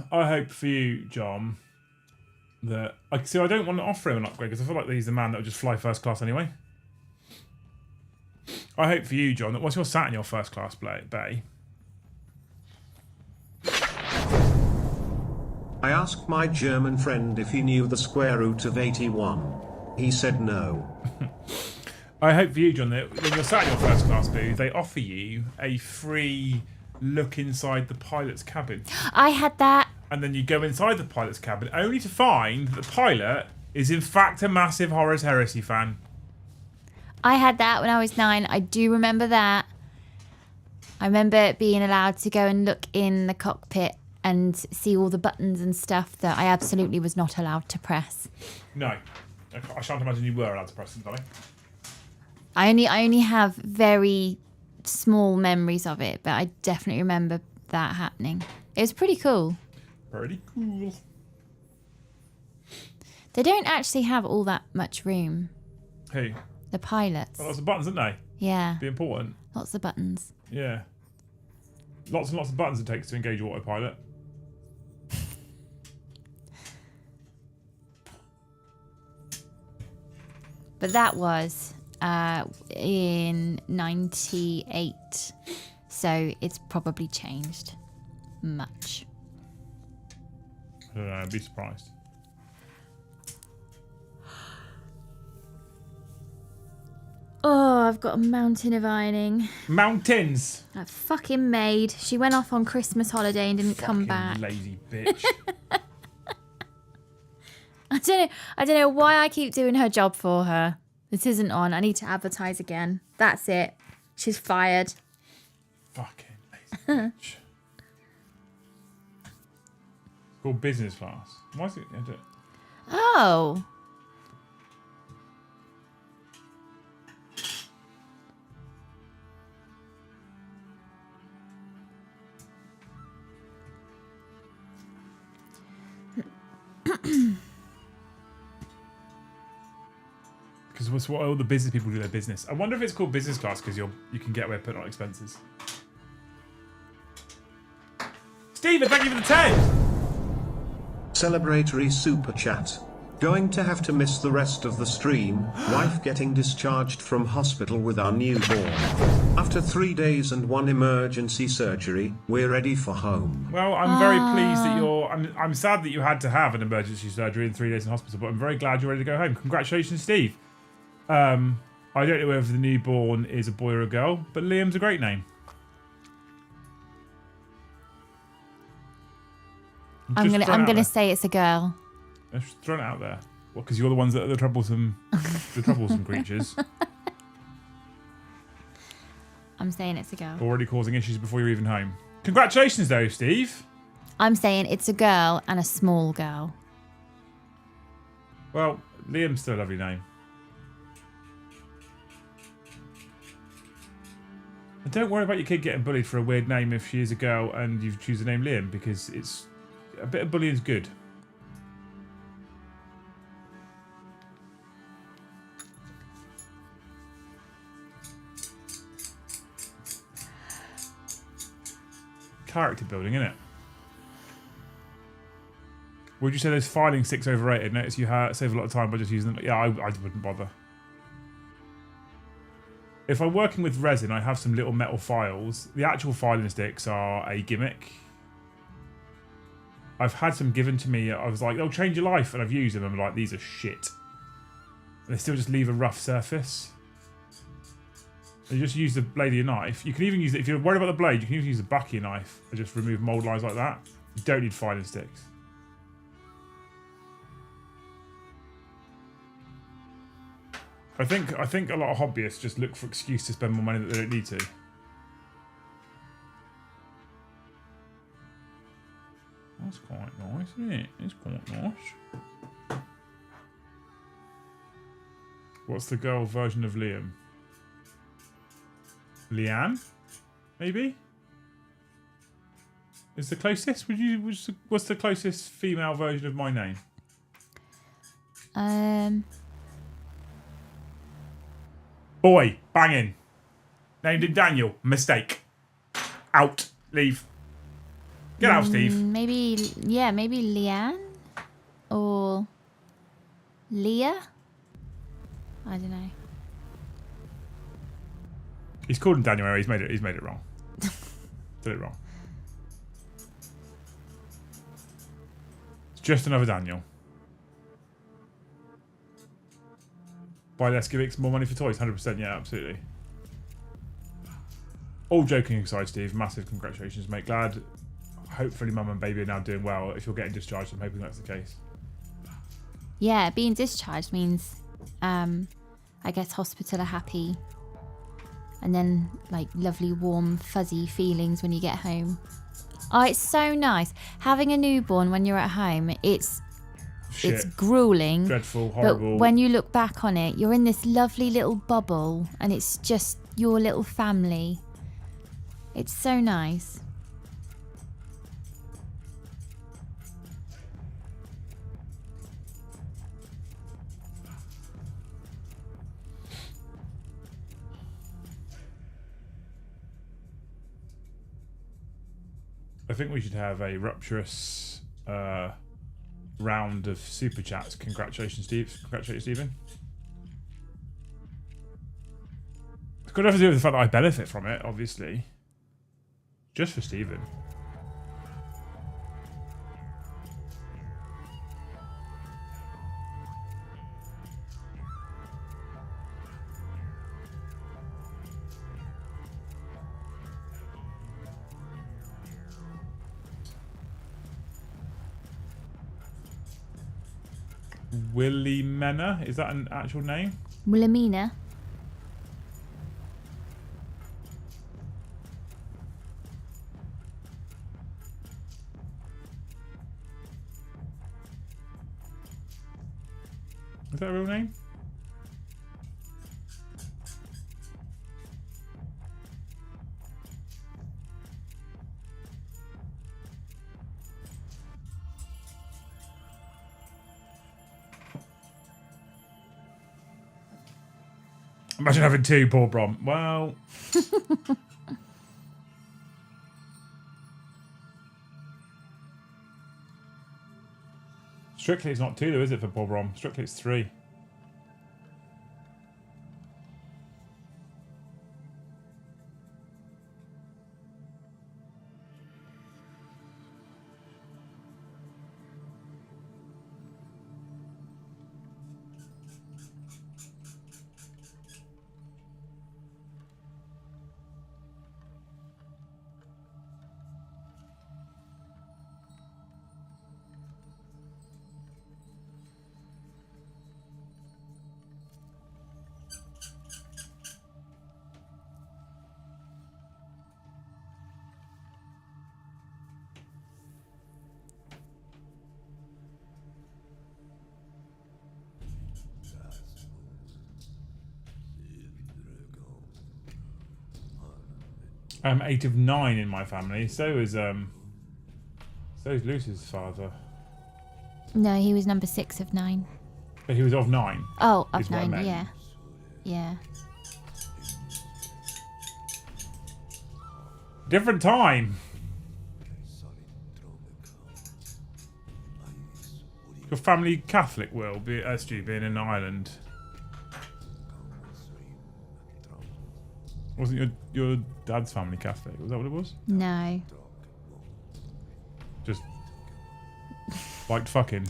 I hope for you, John, that... I don't want to offer him an upgrade because I feel like he's the man that would just fly first class anyway. I hope for you, John, that once you're sat in your first class bay... I asked my German friend if he knew the square root of 81. He said no. I hope for you, John, that when you're sat in your first class booth, they offer you a free look inside the pilot's cabin. I had that. And then you go inside the pilot's cabin only to find that the pilot is in fact a massive Horus Heresy fan. I had that when I was 9. I do remember that. I remember being allowed to go and look in the cockpit and see all the buttons and stuff that I absolutely was not allowed to press. No. I shan't imagine you were allowed to press them, darling. I only have very small memories of it, but I definitely remember that happening. It was pretty cool. Pretty cool. They don't actually have all that much room. Who? The pilots. Lots of buttons, aren't they? Yeah. Be important. Lots of buttons. Yeah. Lots and lots of buttons it takes to engage autopilot. But that was in 98. So it's probably changed much. I don't know, I'd be surprised. Oh, I've got a mountain of ironing. Mountains! That fucking maid. She went off on Christmas holiday and didn't come back. Lazy bitch. I don't know why I keep doing her job for her. This isn't on. I need to advertise again. That's it. She's fired. Fucking lazy bitch. It's called business class. Why is it? Oh. Because what's what all the business people do their business. I wonder if it's called business class because you can get away with putting on expenses. Stephen, thank you for the 10. Celebratory super chat. Going to have to miss the rest of the stream. Wife getting discharged from hospital with our newborn. After 3 days and 1 emergency surgery, we're ready for home. Well, I'm very pleased that you're. I'm sad that you had to have an emergency surgery in 3 days in hospital, but I'm very glad you're ready to go home. Congratulations, Steve. I don't know whether the newborn is a boy or a girl, but Liam's a great name. I'm gonna say it's a girl. Just throwing it out there. Well, because you're the ones that are the troublesome creatures. I'm saying it's a girl. Already causing issues before you're even home. Congratulations, though, Steve. I'm saying it's a girl and a small girl. Well, Liam's still a lovely name. And don't worry about your kid getting bullied for a weird name if she is a girl and you choose the name Liam, because it's a bit of bullying's good. Character building, isn't it? Would you say those filing sticks overrated? Notice you save a lot of time by just using them. Yeah, I wouldn't bother. If I'm working with resin, I have some little metal files. The actual filing sticks are a gimmick. I've had some given to me. I was like, they'll change your life. And I've used them. I'm like, these are shit. And they still just leave a rough surface. You just use the blade of your knife. You can even use it, if you're worried about the blade, you can even use the back of your knife and just remove mold lines like that. You don't need filing sticks. I think a lot of hobbyists just look for excuse to spend more money that they don't need to. That's quite nice, isn't it? It's quite nice. What's the girl version of Liam? Leanne? Maybe? Is the closest? What's the closest female version of my name? Boy, banging. Named him Daniel. Mistake. Out. Leave. Get out, Steve. Maybe Leanne? Or Leah? I don't know. He's called him Daniel. He's made it wrong. Did it wrong. It's just another Daniel. Buy less, give X more money for toys. 100%. Yeah, absolutely. All joking aside, Steve, massive congratulations, mate. Glad. Hopefully, mum and baby are now doing well. If you're getting discharged, I'm hoping that's the case. Yeah, being discharged means, I guess hospital are happy. And then, like, lovely, warm, fuzzy feelings when you get home. Oh, it's so nice. Having a newborn when you're at home, it's grueling. Dreadful, horrible. But when you look back on it, you're in this lovely little bubble and it's just your little family. It's so nice. I think we should have a rapturous round of super chats. Congratulations, Steve. Congratulations, Stephen. It's got nothing to do with the fact that I benefit from it, obviously. Just for Stephen. Wilhelmina, is that an actual name? Wilhelmina. Is that a real name? Imagine having two, Paul Brom. Well... Strictly it's not two though, is it, for Paul Brom? Strictly it's three. I'm 8 of 9 in my family. So is Lucy's father. No, he was number 6 of 9. But he was of 9. Oh, of is what I 9, meant. yeah. Yeah. Different time. Your family Catholic, Will, Stu, being in Ireland. Wasn't your dad's family Catholic? Was that what it was? No. Just liked fucking.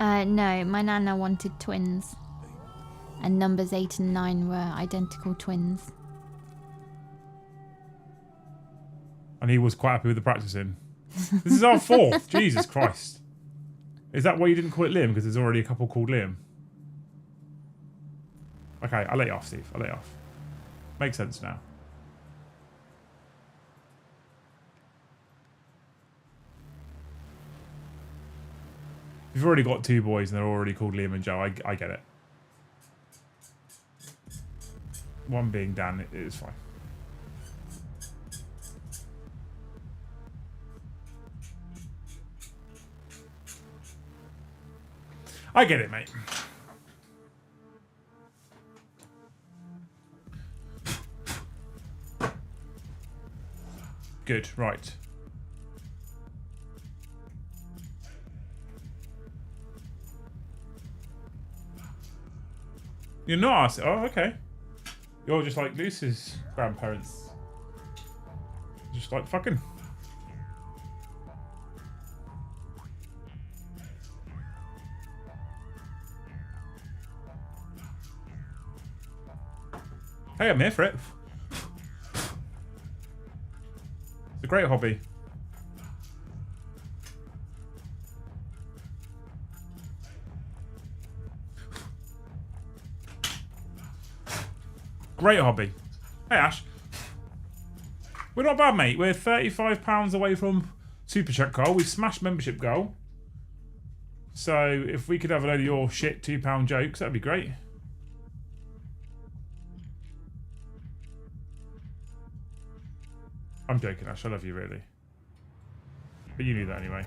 No, my nana wanted twins. And numbers 8 and 9 were identical twins. And he was quite happy with the practicing. This is our 4th. Jesus Christ. Is that why you didn't call it Liam? Because there's already a couple called Liam. Okay, I'll let you off, Steve. I'll let you off. Makes sense now. You've already got 2 boys and they're already called Liam and Joe. I get it. One being Dan, it is fine. I get it, mate. Good, right. You're not? Oh, okay. You're just like Lucy's grandparents. Just like fucking. Hey, I'm here for it. It's a great hobby. Great hobby. Hey, Ash. We're not bad, mate. We're £35 away from Super Chat goal. We've smashed membership goal. So if we could have a load of your shit £2 jokes, that'd be great. I'm joking, Ash. I love you, really. But you knew that anyway.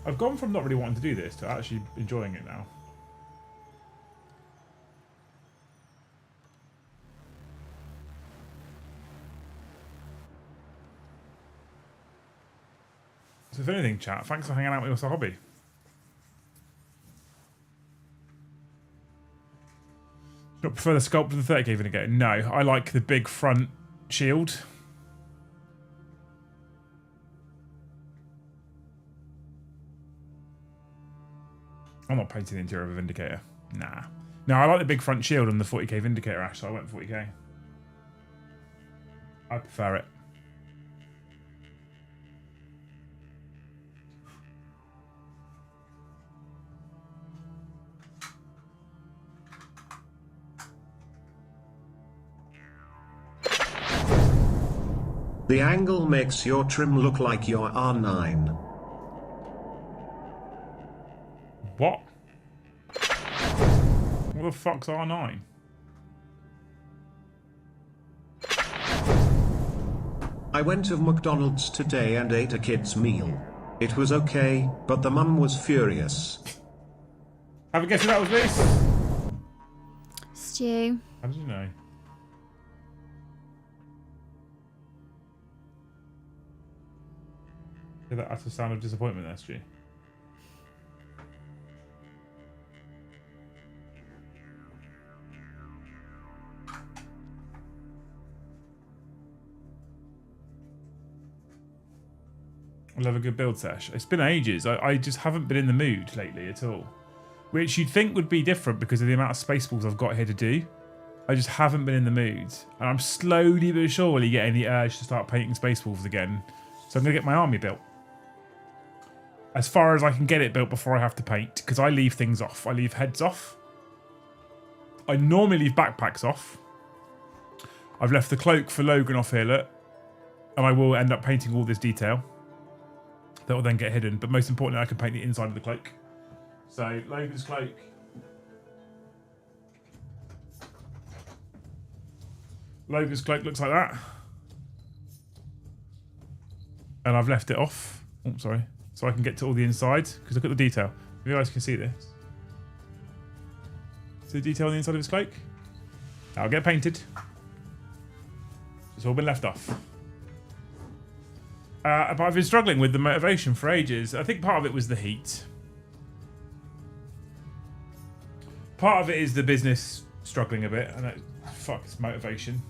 I've gone from not really wanting to do this to actually enjoying it now. So if anything, chat, thanks for hanging out with us, a hobby. Do you prefer the sculpt of the 30k Vindicator? No, I like the big front shield. I'm not painting the interior of a Vindicator. Nah. No, I like the big front shield on the 40k Vindicator, Ash, so I went 40k. I prefer it. The angle makes your trim look like your R9. What? What the fuck's R9? I went to McDonald's today and ate a kid's meal. It was okay, but the mum was furious. Have a guess who that was, Liz? Stu. How did you know? Yeah, that's a sound of disappointment there, Stu. I love a good build sesh. It's been ages. I just haven't been in the mood lately at all. Which you'd think would be different because of the amount of Spaceballs I've got here to do. I just haven't been in the mood. And I'm slowly but surely getting the urge to start painting Spaceballs again. So I'm going to get my army built. As far as I can get it built before I have to paint. Because I leave things off. I leave heads off. I normally leave backpacks off. I've left the cloak for Logan off here, look. And I will end up painting all this detail. That will then get hidden. But most importantly, I can paint the inside of the cloak. So, Logan's cloak. Logan's cloak looks like that. And I've left it off. Oh, sorry. So I can get to all the inside. Because look at the detail. You guys can see this. See the detail on the inside of his cloak? That'll get painted. It's all been left off. But I've been struggling with the motivation for ages. I think part of it was the heat. Part of it is the business struggling a bit. And fuck, it's motivation.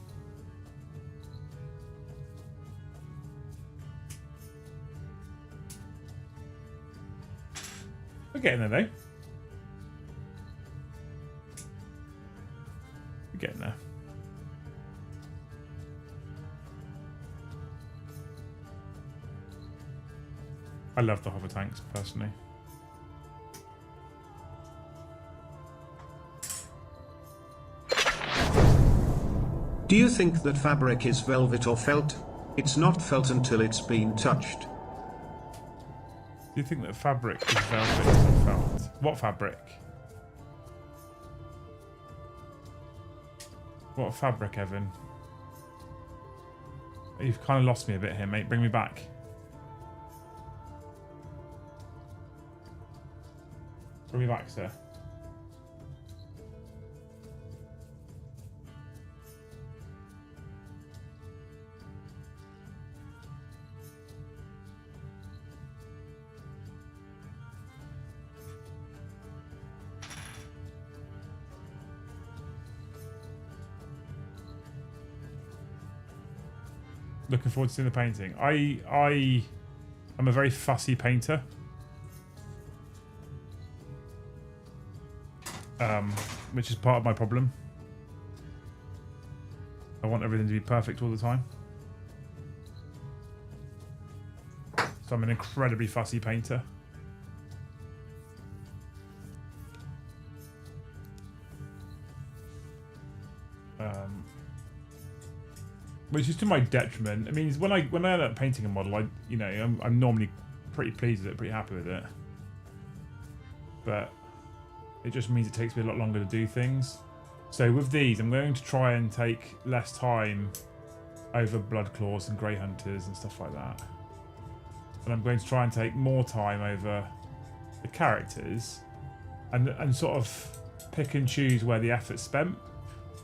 We're getting there, though. We're getting there. I love the hover tanks, personally. Do you think that fabric is velvet or felt? It's not felt until it's been touched. Do you think that fabric is velvet or felt? What fabric? What fabric, Evan? You've kind of lost me a bit here, mate. Bring me back. Bring me back, sir. Looking forward to seeing the painting. I'm a very fussy painter. Which is part of my problem. I want everything to be perfect all the time. So I'm an incredibly fussy painter. Which is to my detriment. I mean, when I end up painting a model, I'm normally pretty pleased with it, pretty happy with it. But it just means it takes me a lot longer to do things. So with these, I'm going to try and take less time over blood claws and grey hunters and stuff like that. And I'm going to try and take more time over the characters and sort of pick and choose where the effort's spent,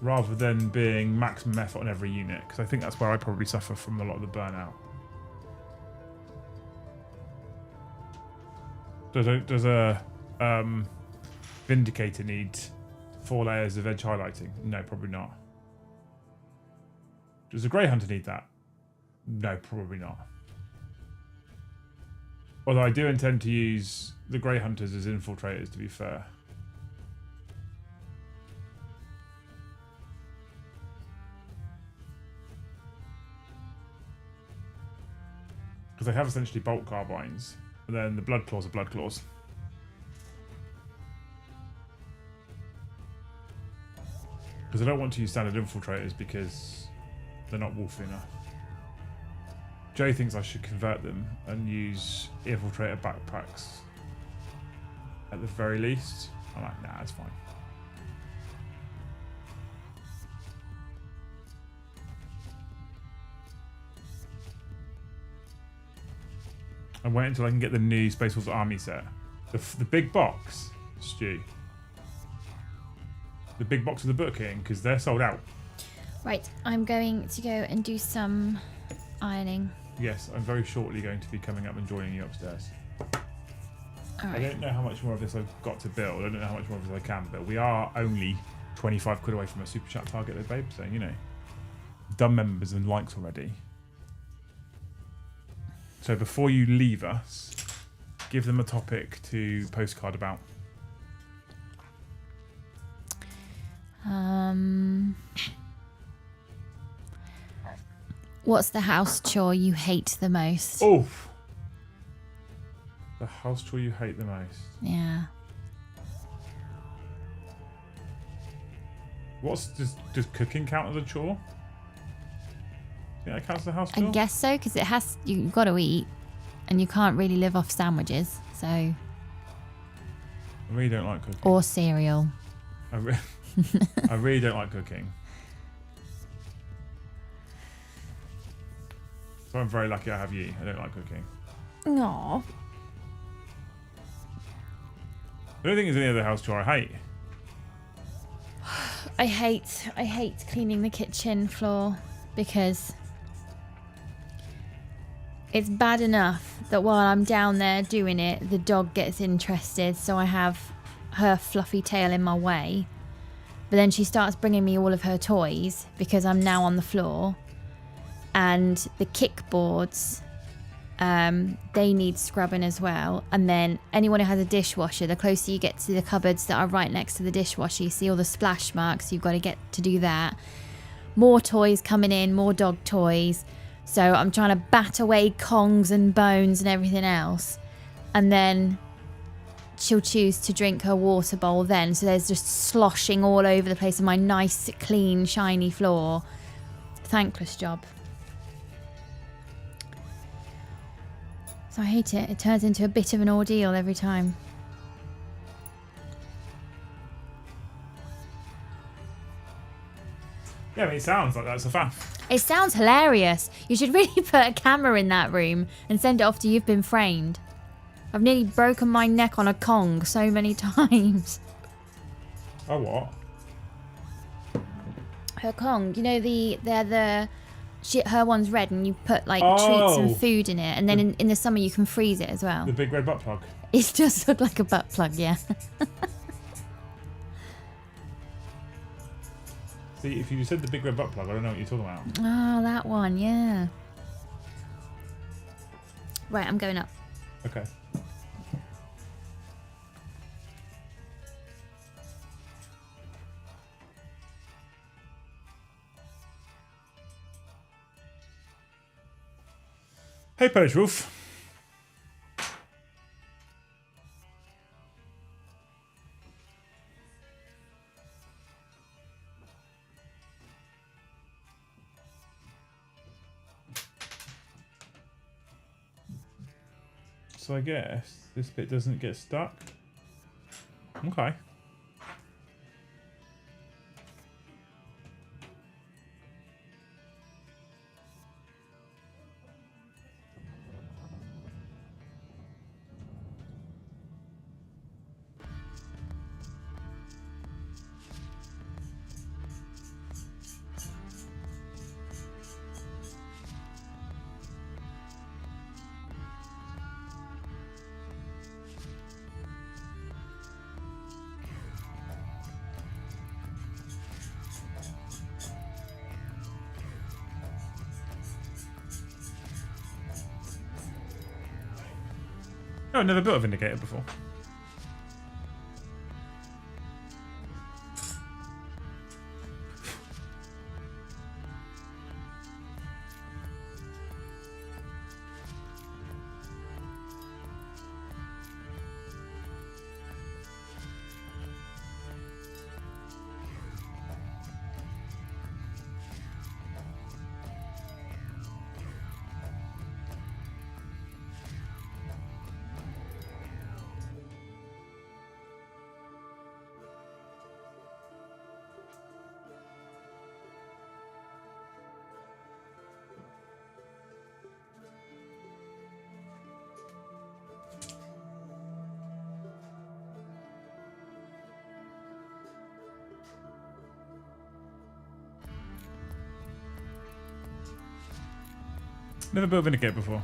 rather than being maximum effort on every unit, because I think that's where I probably suffer from a lot of the burnout. Does a Vindicator need 4 layers of edge highlighting? No, probably not. Does a Grey Hunter need that? No, probably not. Although I do intend to use the Grey Hunters as infiltrators, to be fair. Because they have essentially bolt carbines, and then the blood claws are blood claws. Because I don't want to use standard infiltrators because they're not wolfy enough. Jay thinks I should convert them and use infiltrator backpacks at the very least. I'm like, nah, it's fine. I'm waiting until I can get the new Space Wolves Army set. The big box, Stu. The big box of the booking, because they're sold out. Right, I'm going to go and do some ironing. Yes, I'm very shortly going to be coming up and joining you upstairs. All right. I don't know how much more of this I've got to build. I don't know how much more of this I can build. We are only 25 quid away from a super chat target though, babe. So, you know, done members and likes already. So before you leave us, give them a topic to postcard about. What's the house chore you hate the most? Oh, the house chore you hate the most. Yeah. Does cooking count as a chore? Yeah, it counts as a house chore. I guess so, because you've got to eat, and you can't really live off sandwiches. So. I really don't like cooking. Or cereal. I really don't like cooking. So I'm very lucky I have you. I don't like cooking. No. I don't think there's any other house chore I hate. I hate cleaning the kitchen floor because it's bad enough that while I'm down there doing it, the dog gets interested, so I have her fluffy tail in my way. But then she starts bringing me all of her toys because I'm now on the floor. And the kickboards, they need scrubbing as well. And then anyone who has a dishwasher, the closer you get to the cupboards that are right next to the dishwasher, you see all the splash marks. You've got to get to do that. More toys coming in, more dog toys. So I'm trying to bat away Kongs and bones and everything else. And then she'll choose to drink her water bowl then. So there's just sloshing all over the place on my nice, clean, shiny floor. Thankless job. So I hate it. It turns into a bit of an ordeal every time. Yeah, I mean, it sounds like that's a faff. It sounds hilarious. You should really put a camera in that room and send it off to You've Been Framed. I've nearly broken my neck on a Kong so many times. Oh, what? Her Kong, you know, her one's red and you put like treats and food in it, and then in the summer you can freeze it as well. The big red butt plug. It does look like a butt plug, yeah. See, if you said the big red butt plug, I don't know what you're talking about. Oh, that one, yeah. Right, I'm going up. Okay. Hey, Polish Wolf. So I guess this bit doesn't get stuck. Okay. Oh, never built a Vindicator before. Never built a Vindicator before.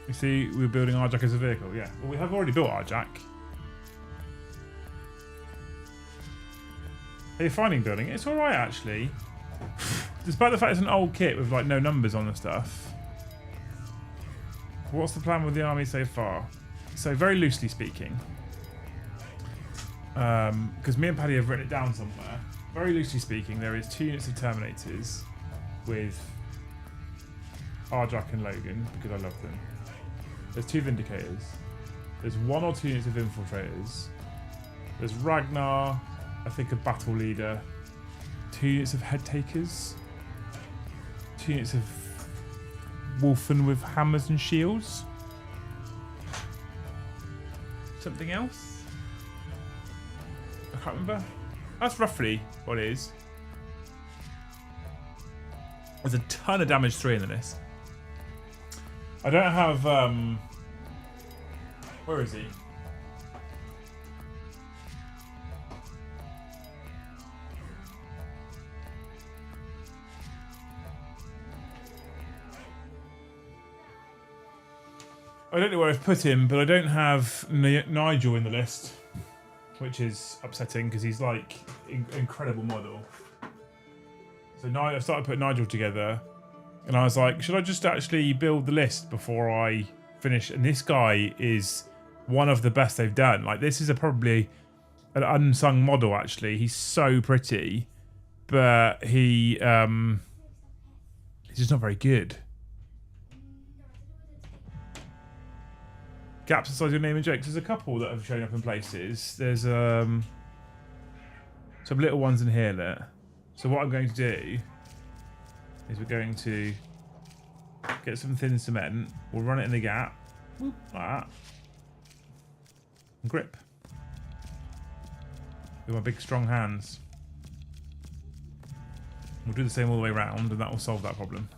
You see, we're building our Jack as a vehicle. Yeah, well, we have already built our Jack. How are you finding building it? It's all right, actually. Despite the fact it's an old kit with like no numbers on the stuff. What's the plan with the army so far? So very loosely speaking, because me and Paddy have written it down somewhere. Very loosely speaking, there is 2 units of Terminators with Arjak and Logan, because I love them. There's 2 Vindicators. There's 1 or 2 units of Infiltrators. There's Ragnar, I think a battle leader. 2 units of Head Takers. 2 units of Wolfen with hammers and shields. Something else? I can't remember. That's roughly what it is. There's a ton of damage 3 in the list. I don't have where is he? I don't know where I've put him, but I don't have Nigel in the list, which is upsetting because he's like incredible model. So I started putting Nigel together, and I was like, should I just actually build the list before I finish? And this guy is one of the best they've done. Like, this is probably an unsung model, actually. He's so pretty, but he's just not very good. Gaps inside your name and jokes. There's a couple that have shown up in places. There's some little ones in here there. So what I'm going to do is we're going to get some thin cement. We'll run it in the gap. Like that. grip. With my big strong hands. We'll do the same all the way around and that will solve that problem.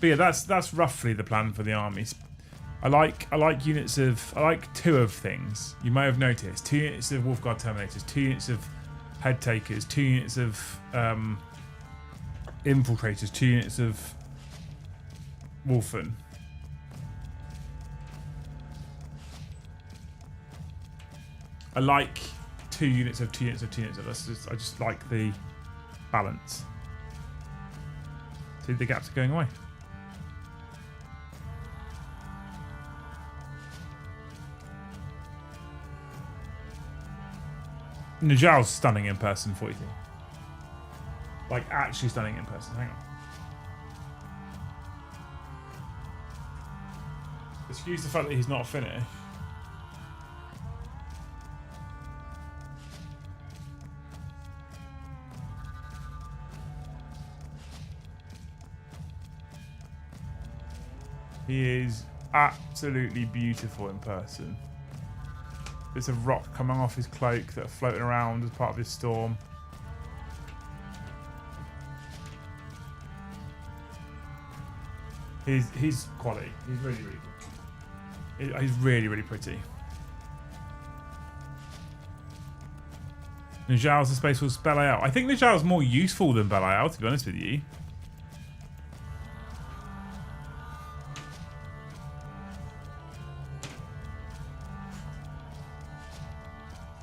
But yeah, that's roughly the plan for the armies. I like two of things. You may have noticed 2 units of Wolfguard Terminators, 2 units of Head Takers, 2 units of Infiltrators, 2 units of Wolfen. I like 2 units of 2 units of 2 units of. I just like the balance. See, the gaps are going away. Najal's stunning in person, 40. Like, actually stunning in person. Hang on. Excuse the fact that he's not finished. He is absolutely beautiful in person. Bits of rock coming off his cloak that are floating around as part of his storm. He's quality. He's really, really good. He's really, really pretty. Najal's the Space Force Belial. I think Najal's more useful than Belial, to be honest with you.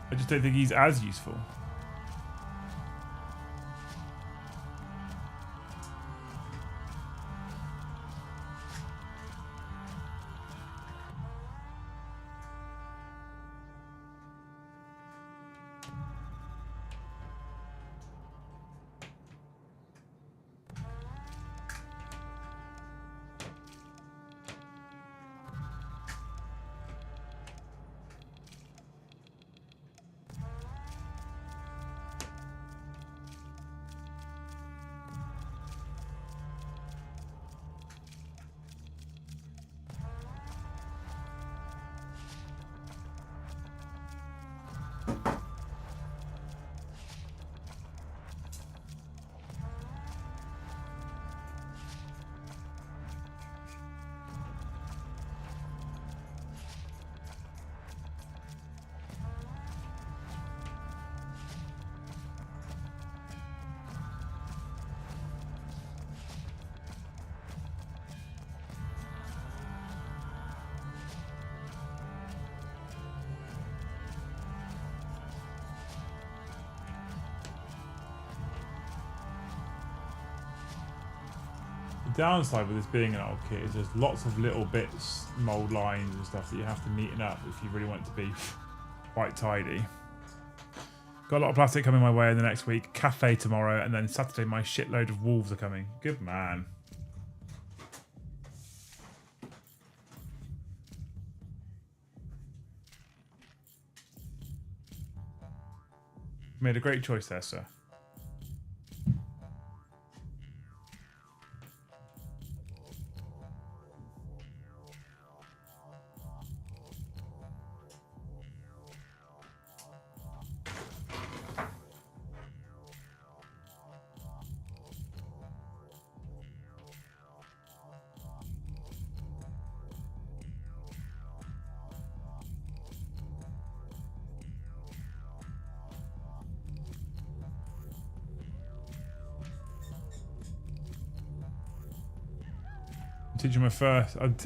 I just don't think he's as useful. The downside with this being an old kit is there's lots of little bits, mould lines and stuff that you have to neaten up if you really want it to be quite tidy. Got a lot of plastic coming my way in the next week. Cafe tomorrow, and then Saturday my shitload of wolves are coming. Good man. Made a great choice there, sir.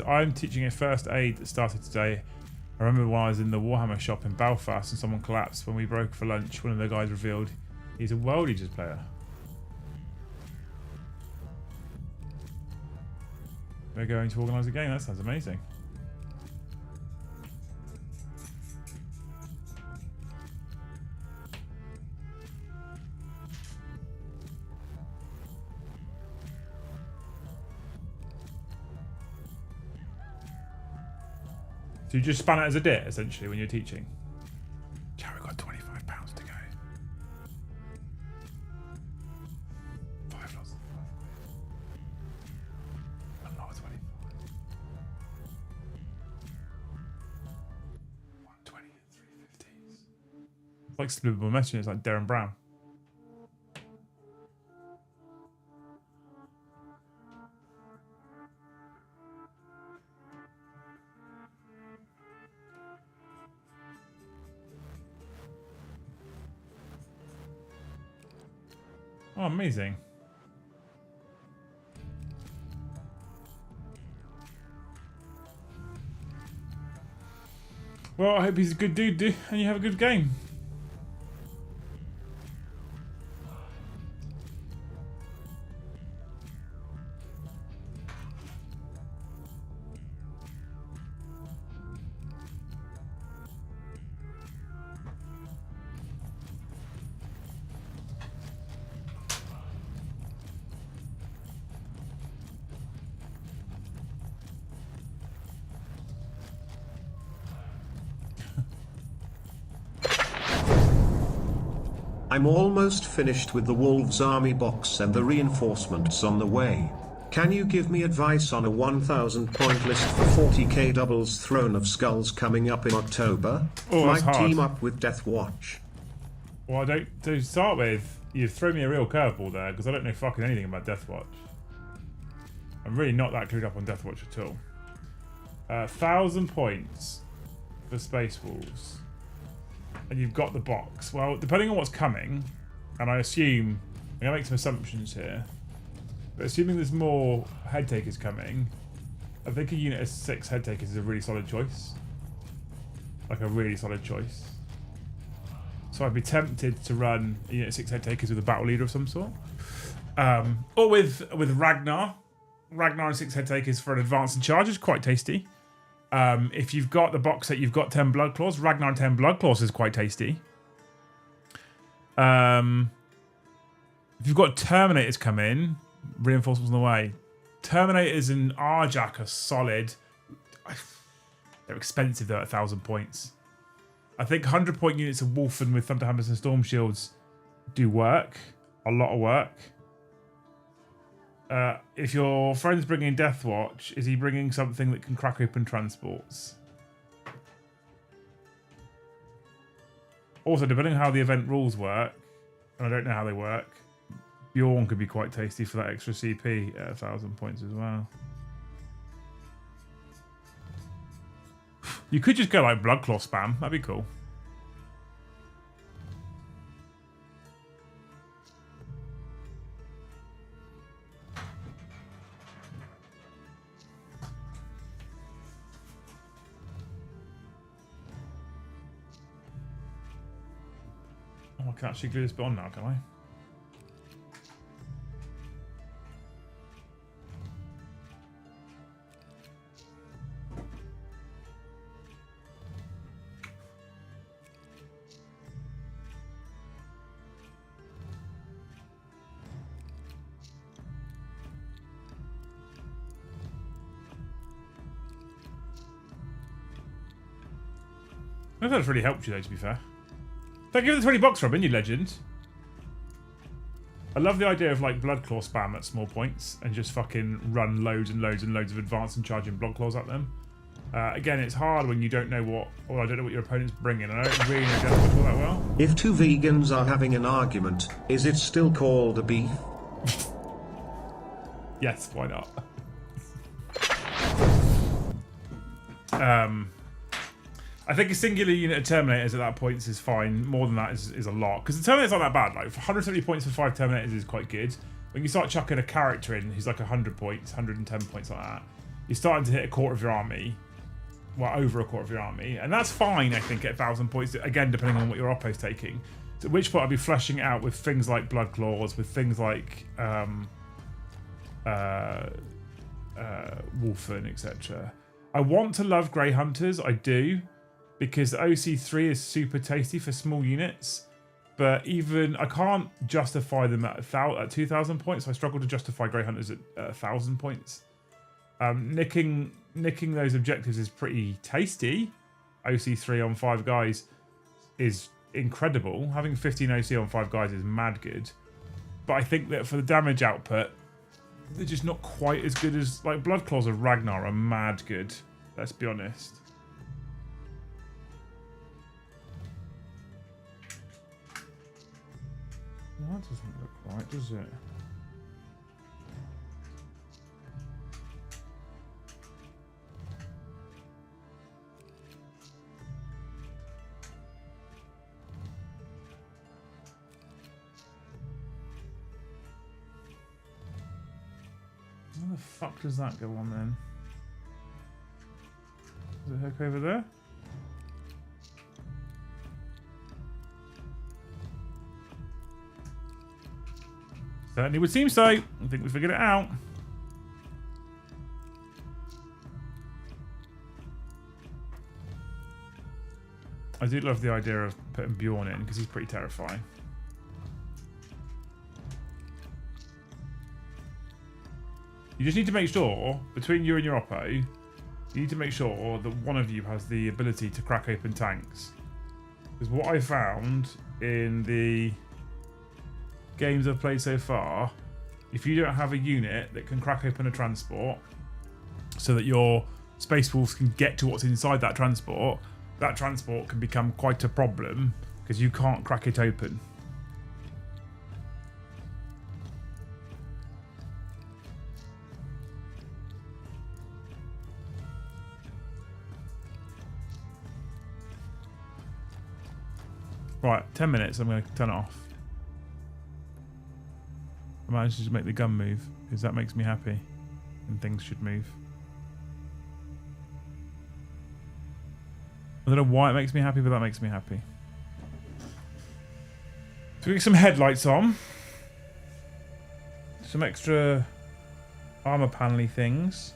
I'm teaching a first aid that started today. I remember when I was in the Warhammer shop in Belfast and someone collapsed when we broke for lunch. One of the guys revealed he's a World Eaters player. They're going to organise a game. That sounds amazing. So you just span it as a dit, essentially, when you're teaching. Yeah, we've got £25 to go. 5 lots. like subliminal messaging. It's like Darren Brown. Oh, amazing. Well, I hope he's a good dude, and you have a good game. I'm almost finished with the Wolves Army box and the reinforcements on the way. Can you give me advice on a 1,000 point list for 40k doubles Throne of Skulls coming up in October? Oh, that's Might hard. team up with Death Watch. Well, to start with, you've thrown me a real curveball there, because I don't know fucking anything about Death Watch. I'm really not that clued up on Death Watch at all. 1,000 points for Space Wolves. And you've got the box. Well, depending on what's coming, and I assume, I'm going to make some assumptions here, but assuming there's more head takers coming, I think a unit of 6 head takers is a really solid choice. Like a really solid choice. So I'd be tempted to run a unit of 6 head takers with a battle leader of some sort. Or with Ragnar. Ragnar and 6 head takers for an advance and charge is quite tasty. If you've got the box set, you've got 10 blood claws. Ragnar and 10 blood claws is quite tasty. If you've got Terminators come in, reinforcements on the way. Terminators and Arjak are solid. They're expensive though at 1,000 points. I think 100 point units of Wolfen with Thunderhammers and Storm Shields do work. A lot of work. If your friend's bringing Death Watch, is he bringing something that can crack open transports? Also, depending on how the event rules work, and I don't know how they work, Bjorn could be quite tasty for that extra CP at 1,000 points as well. You could just go like Bloodclaw spam. That'd be cool. Oh, I can actually glue this bit on now, can I? I think that's really helped you though, to be fair. Thank you for the 20 bucks, Robin, you legend. I love the idea of like Bloodclaw spam at small points and just fucking run loads and loads and loads of advance and charging Bloodclaws at them. Again, it's hard when you don't know what, or I don't know what your opponent's bringing, and I don't really know Death Watch all that well. If two vegans are having an argument, is it still called a beef? Yes, why not? I think a singular unit of Terminators at that point is fine. More than that is a lot. Because the Terminator's not that bad. Like 170 points for 5 Terminators is quite good. When you start chucking a character in who's like 100 points, 110 points like that, you're starting to hit a quarter of your army. Well, over a quarter of your army. And that's fine, I think, at 1,000 points. Again, depending on what your oppo's taking. So at which point I'd be fleshing out with things like Blood Claws, with things like Wolfen, etc. I want to love Grey Hunters, I do. Because the OC3 is super tasty for small units, but even I can't justify them at 2,000 points. So I struggle to justify Grey Hunters at 1,000 points. Nicking those objectives is pretty tasty. OC3 on 5 guys is incredible. Having 15 OC on 5 guys is mad good. But I think that for the damage output, they're just not quite as good as like Bloodclaws of Ragnar are mad good. Let's be honest. That doesn't look right, does it? Where the fuck does that go on then? Does it hook over there? Certainly would seem so. I think we figured it out. I do love the idea of putting Bjorn in because he's pretty terrifying. You just need to make sure, between you and your Oppo, you need to make sure that one of you has the ability to crack open tanks. Because what I found in the games I've played so far, if you don't have a unit that can crack open a transport so that your Space Wolves can get to what's inside that transport can become quite a problem because you can't crack it open. Right, 10 minutes, I'm going to turn it off. I managed to make the gun move, because that makes me happy. And things should move. I don't know why it makes me happy, but that makes me happy. So we get some headlights on. Some extra armor panel-y things.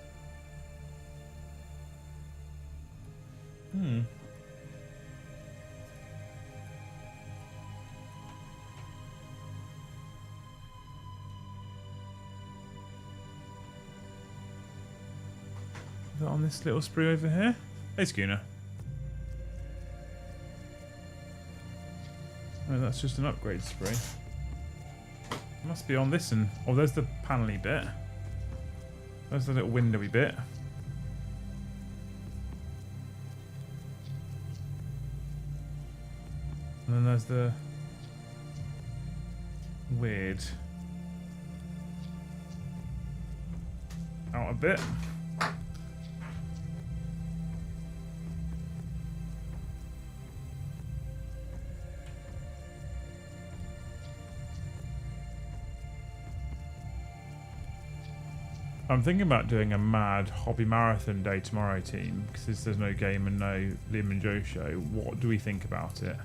On this little sprue over here. Hey, Schooner. Oh, that's just an upgrade spray. Must be on this and... Oh, there's the panel-y bit. There's the little windowy bit. And then there's the... weird... outer bit. I'm thinking about doing a mad hobby marathon day tomorrow, team, because there's no game and no Liam and Joe show. What do we think about it?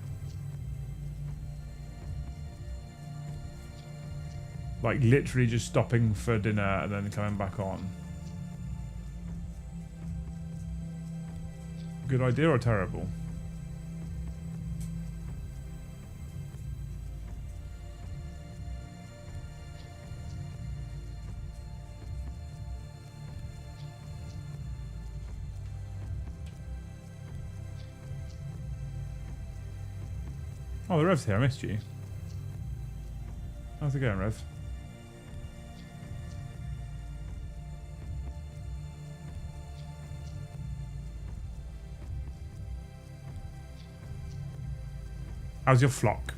Like literally just stopping for dinner and then coming back on. Good idea or terrible? Oh, the Rev's here. I missed you. How's it going, Rev? How's your flock?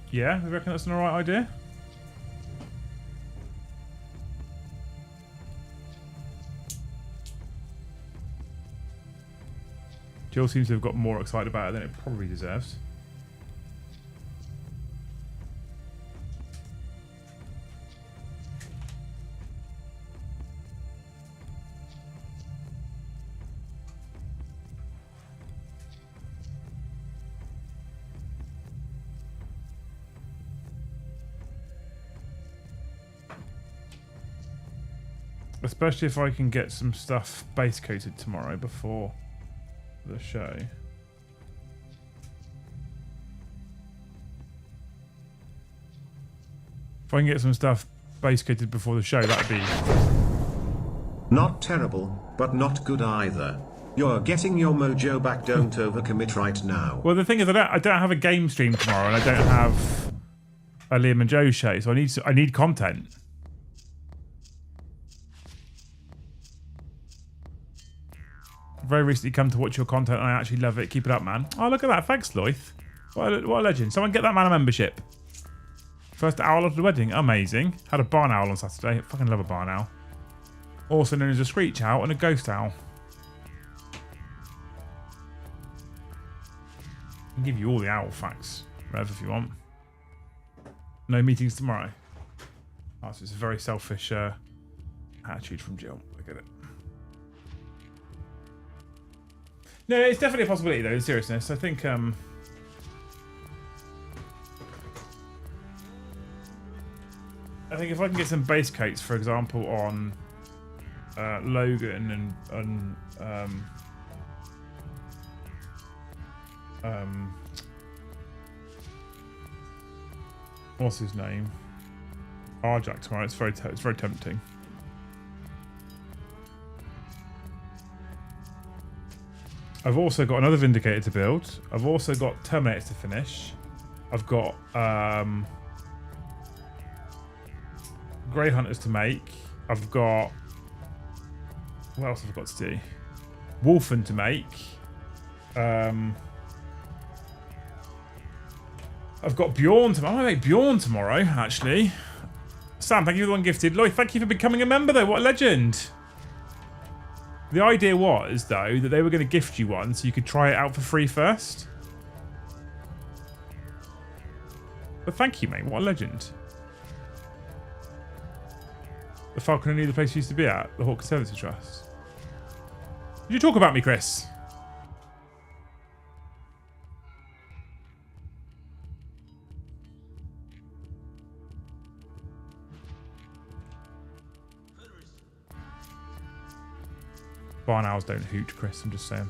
Yeah, I reckon that's an alright idea. Jill seems to have got more excited about it than it probably deserves. Especially if I can get some stuff base coated tomorrow before the show. If I can get some stuff base coated before the show, that'd be... Not terrible, but not good either. You're getting your mojo back, don't overcommit right now. Well, the thing is, I don't have a game stream tomorrow, and I don't have a Liam and Joe show, so I need content. Very recently come to watch your content and I actually love it. Keep it up, man. Oh, look at that. Thanks, Loith. What a legend. Someone get that man a membership. First owl of the wedding. Amazing. Had a barn owl on Saturday. I fucking love a barn owl. Also known as a screech owl and a ghost owl. I can give you all the owl facts, Rev, if you want. No meetings tomorrow. Oh, so it's a very selfish attitude from Jill. I get it. No, it's definitely a possibility, though, in seriousness. I think... I think if I can get some base coats, for example, on Logan and what's his name? Arjack tomorrow. It's very tempting. I've also got another Vindicator to build. I've also got Terminators to finish. I've got Grey Hunters to make. I've got... What else have I got to do? Wolfen to make. I've got Bjorn tomorrow. I might make Bjorn tomorrow, actually. Sam, thank you for the one gifted. Lloyd, thank you for becoming a member, though. What a legend. The idea was, though, that they were going to gift you one so you could try it out for free first. But thank you, mate. What a legend. The Falcon and Knew, the place you used to be at, the Hawk Conservancy Trust. Did you talk about me, Chris? Barn owls don't hoot, Chris. I'm just saying.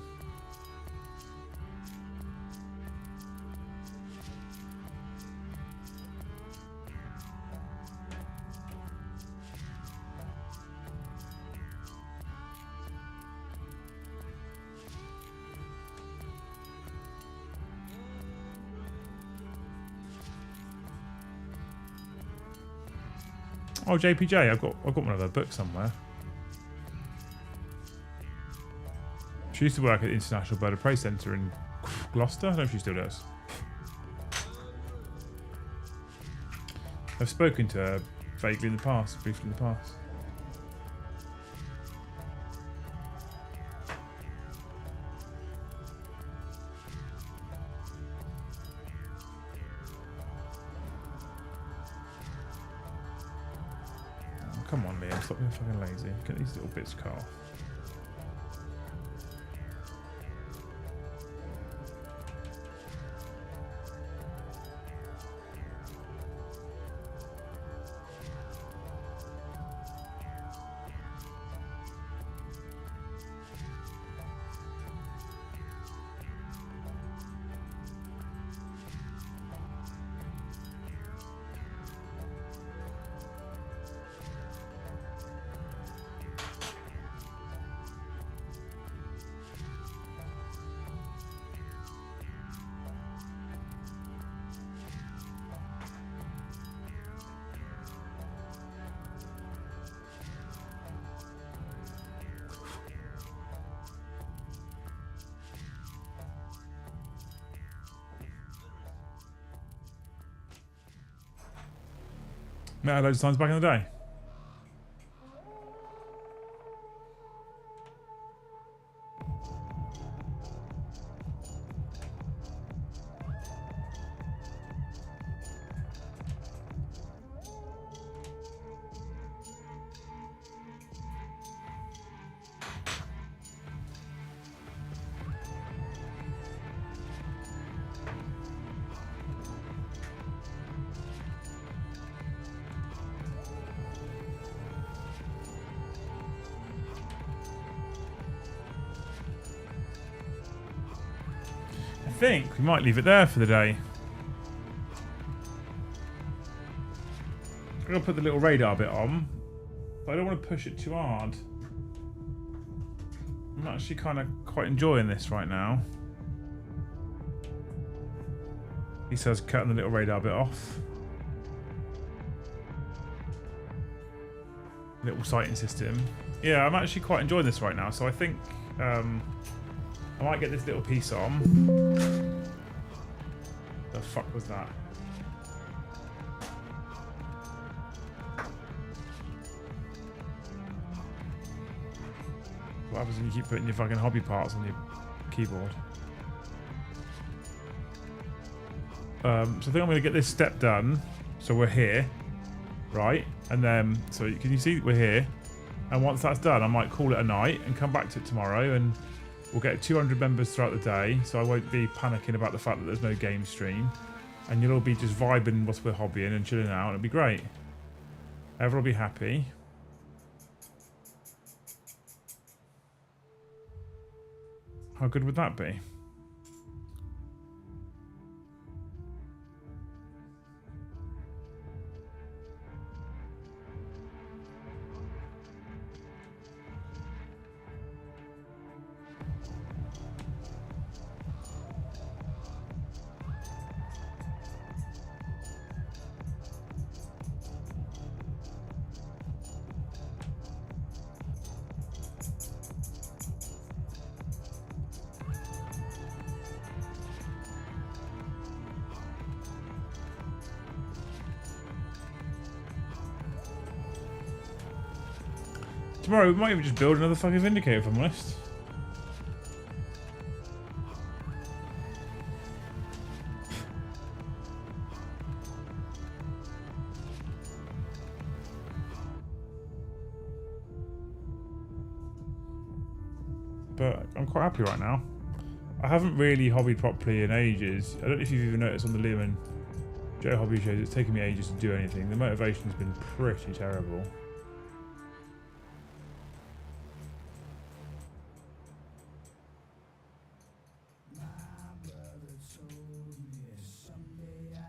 Oh, JPJ, I've got one of their books somewhere. She used to work at the International Bird of Prey Centre in Gloucester. I don't know if she still does. I've spoken to her vaguely in the past, briefly in the past. Oh, come on, Liam, stop being fucking lazy. Get these little bits cut off. Met her loads of times back in the day. I think we might leave it there for the day. I'm going to put the little radar bit on, but I don't want to push it too hard. I'm actually kind of quite enjoying this right now. He says cutting the little radar bit off. Little sighting system. Yeah, I'm actually quite enjoying this right now, so I think I might get this little piece on. fuck was that? What happens when you keep putting your fucking hobby parts on your keyboard? So I think I'm going to get this step done. So we're here, right? And then, so can you see we're here? And once that's done, I might call it a night and come back to it tomorrow, and we'll get 200 members throughout the day. So I won't be panicking about the fact that there's no game stream, and you'll all be just vibing whilst we're hobbying and chilling out. It'll be great. Everyone will be happy. How good would that be? Tomorrow we might even just build another fucking Vindicator, if I'm honest. But I'm quite happy right now. I haven't really hobbied properly in ages. I don't know if you've even noticed on the Liam and Joe hobby shows, it's taken me ages to do anything. The motivation's been pretty terrible.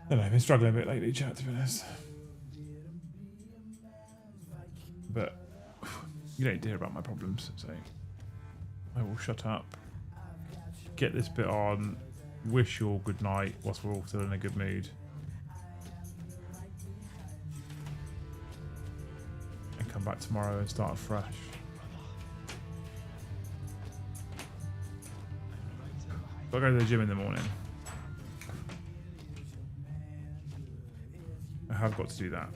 I don't know, I've been struggling a bit lately, chat, to be honest. But you don't hear about my problems, so I will shut up, get this bit on, wish you all good night whilst we're all still in a good mood. And come back tomorrow and start afresh. I'll go to the gym in the morning. I have got to do that.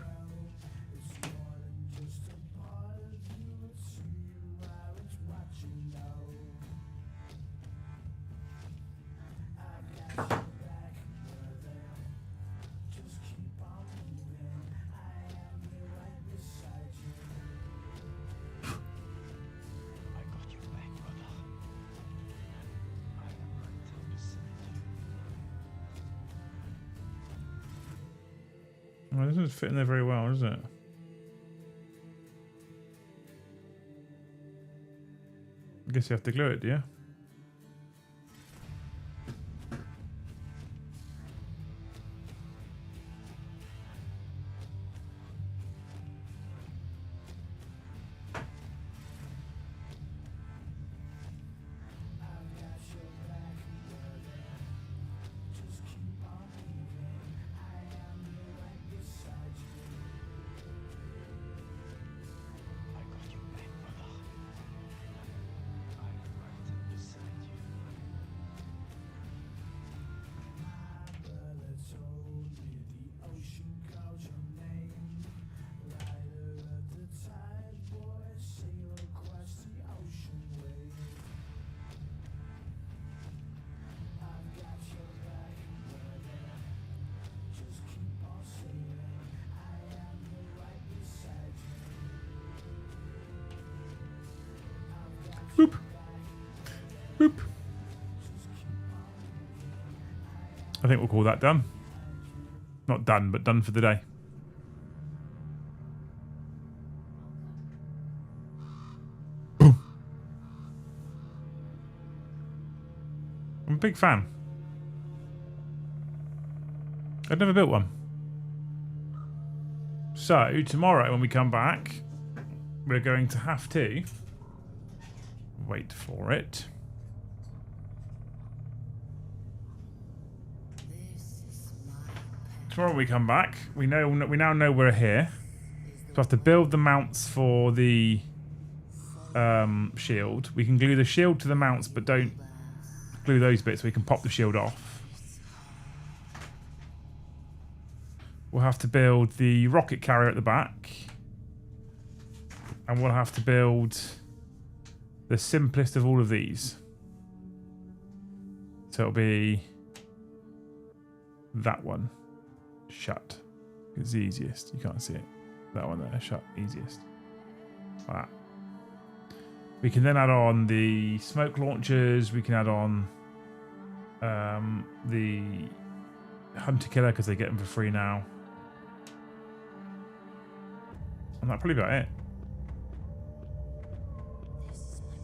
Well, this isn't fitting there very well, is it? I guess you have to glue it, do you? Boop. Boop. I think we'll call that done. Not done, but done for the day. Boom. I'm a big fan. I've never built one. So, tomorrow when we come back, we're going to have to wait for it. Tomorrow when we come back, we now know we're here. So I have to build the mounts for the shield. We can glue the shield to the mounts, but don't glue those bits so we can pop the shield off. We'll have to build the rocket carrier at the back. And we'll have to build the simplest of all of these. So it'll be that one. Shut. It's the easiest. You can't see it. That one there. Shut. Easiest. Like that. We can then add on the smoke launchers. We can add on the hunter killer because they get them for free now. And that'll probably be about it.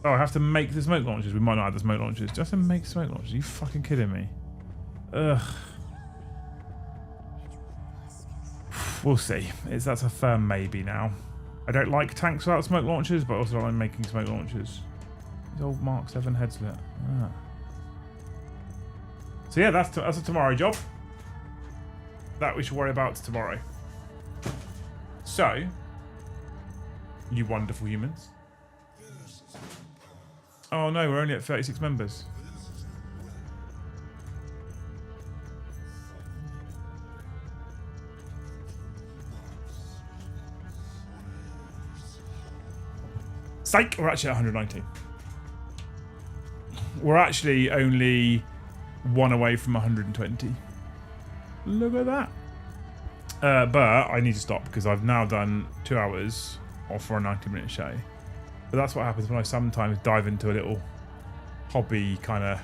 Oh, I have to make the smoke launchers. We might not have the smoke launchers. Do I have to make smoke launchers? Are you fucking kidding me? Ugh. We'll see. That's a firm maybe now. I don't like tanks without smoke launchers, but also I like making smoke launchers. These old Mark 7 heads lit. Ah. So yeah, that's a tomorrow job. That we should worry about tomorrow. So, you wonderful humans. Oh no, we're only at 36 members. Psych! We're actually at 119. We're actually only one away from 120. Look at that. But I need to stop because I've now done 2 hours for a 90-minute show. But that's what happens when I sometimes dive into a little hobby kind of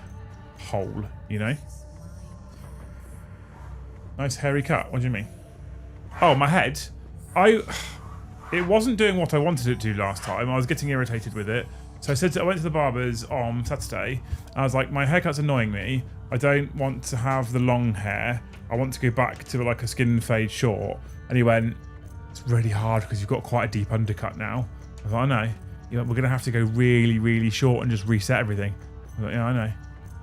hole, you know? Nice hairy cut. What do you mean? Oh, my head. It wasn't doing what I wanted it to last time. I was getting irritated with it. So I went to the barber's on Saturday. And I was like, my haircut's annoying me. I don't want to have the long hair. I want to go back to like a skin fade short. And he went, it's really hard because you've got quite a deep undercut now. I was like, I know. He went, we're going to have to go really, really short and just reset everything. I was like, yeah, I know.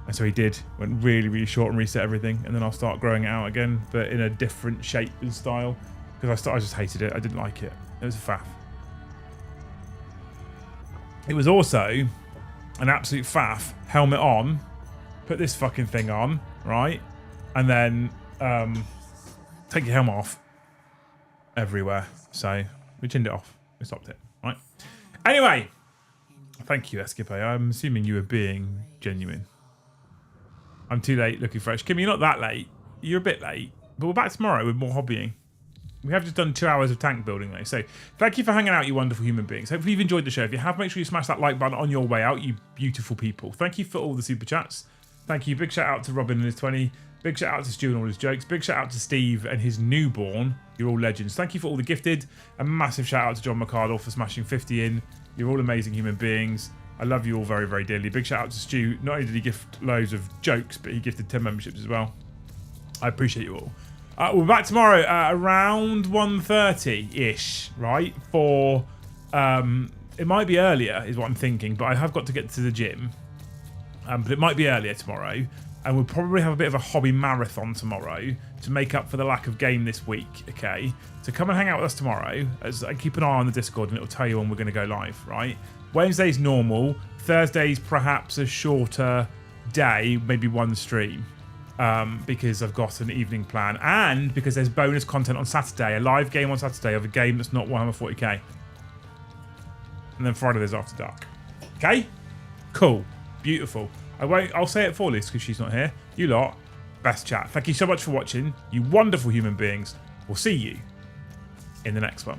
And so he did. Went really, really short and reset everything. And then I'll start growing it out again, but in a different shape and style. Because I just hated it. I didn't like it. It was a faff. It was also an absolute faff. Helmet on. Put this fucking thing on, right? And then take your helmet off everywhere. So we chinned it off. We stopped it, right? Anyway, thank you, Escape. I'm assuming you were being genuine. I'm too late looking fresh. Kim, you're not that late. You're a bit late. But we're back tomorrow with more hobbying. We have just done 2 hours of tank building though. So thank you for hanging out, you wonderful human beings. Hopefully you've enjoyed the show. If you have, make sure you smash that like button on your way out, you beautiful people. Thank you for all the super chats. Thank you. Big shout out to Robin and his 20. Big shout out to Stu and all his jokes. Big shout out to Steve and his newborn. You're all legends. Thank you for all the gifted. A massive shout out to John McCardle for smashing 50 in. You're all amazing human beings. I love you all very, very dearly. Big shout out to Stu. Not only did he gift loads of jokes, but he gifted 10 memberships as well. I appreciate you all. We're back tomorrow around 1:30-ish, right? For, it might be earlier is what I'm thinking, but I have got to get to the gym. But it might be earlier tomorrow. And we'll probably have a bit of a hobby marathon tomorrow to make up for the lack of game this week, okay? So come and hang out with us tomorrow. Keep an eye on the Discord and it'll tell you when we're going to go live, right? Wednesday's normal. Thursday's perhaps a shorter day, maybe one stream. Because I've got an evening plan and because there's bonus content on Saturday, a live game on Saturday of a game that's not Warhammer 40k. And then Friday there's After Dark. Okay? Cool. Beautiful. I'll say it for Liz because she's not here. You lot, best chat. Thank you so much for watching. You wonderful human beings. We'll see you in the next one.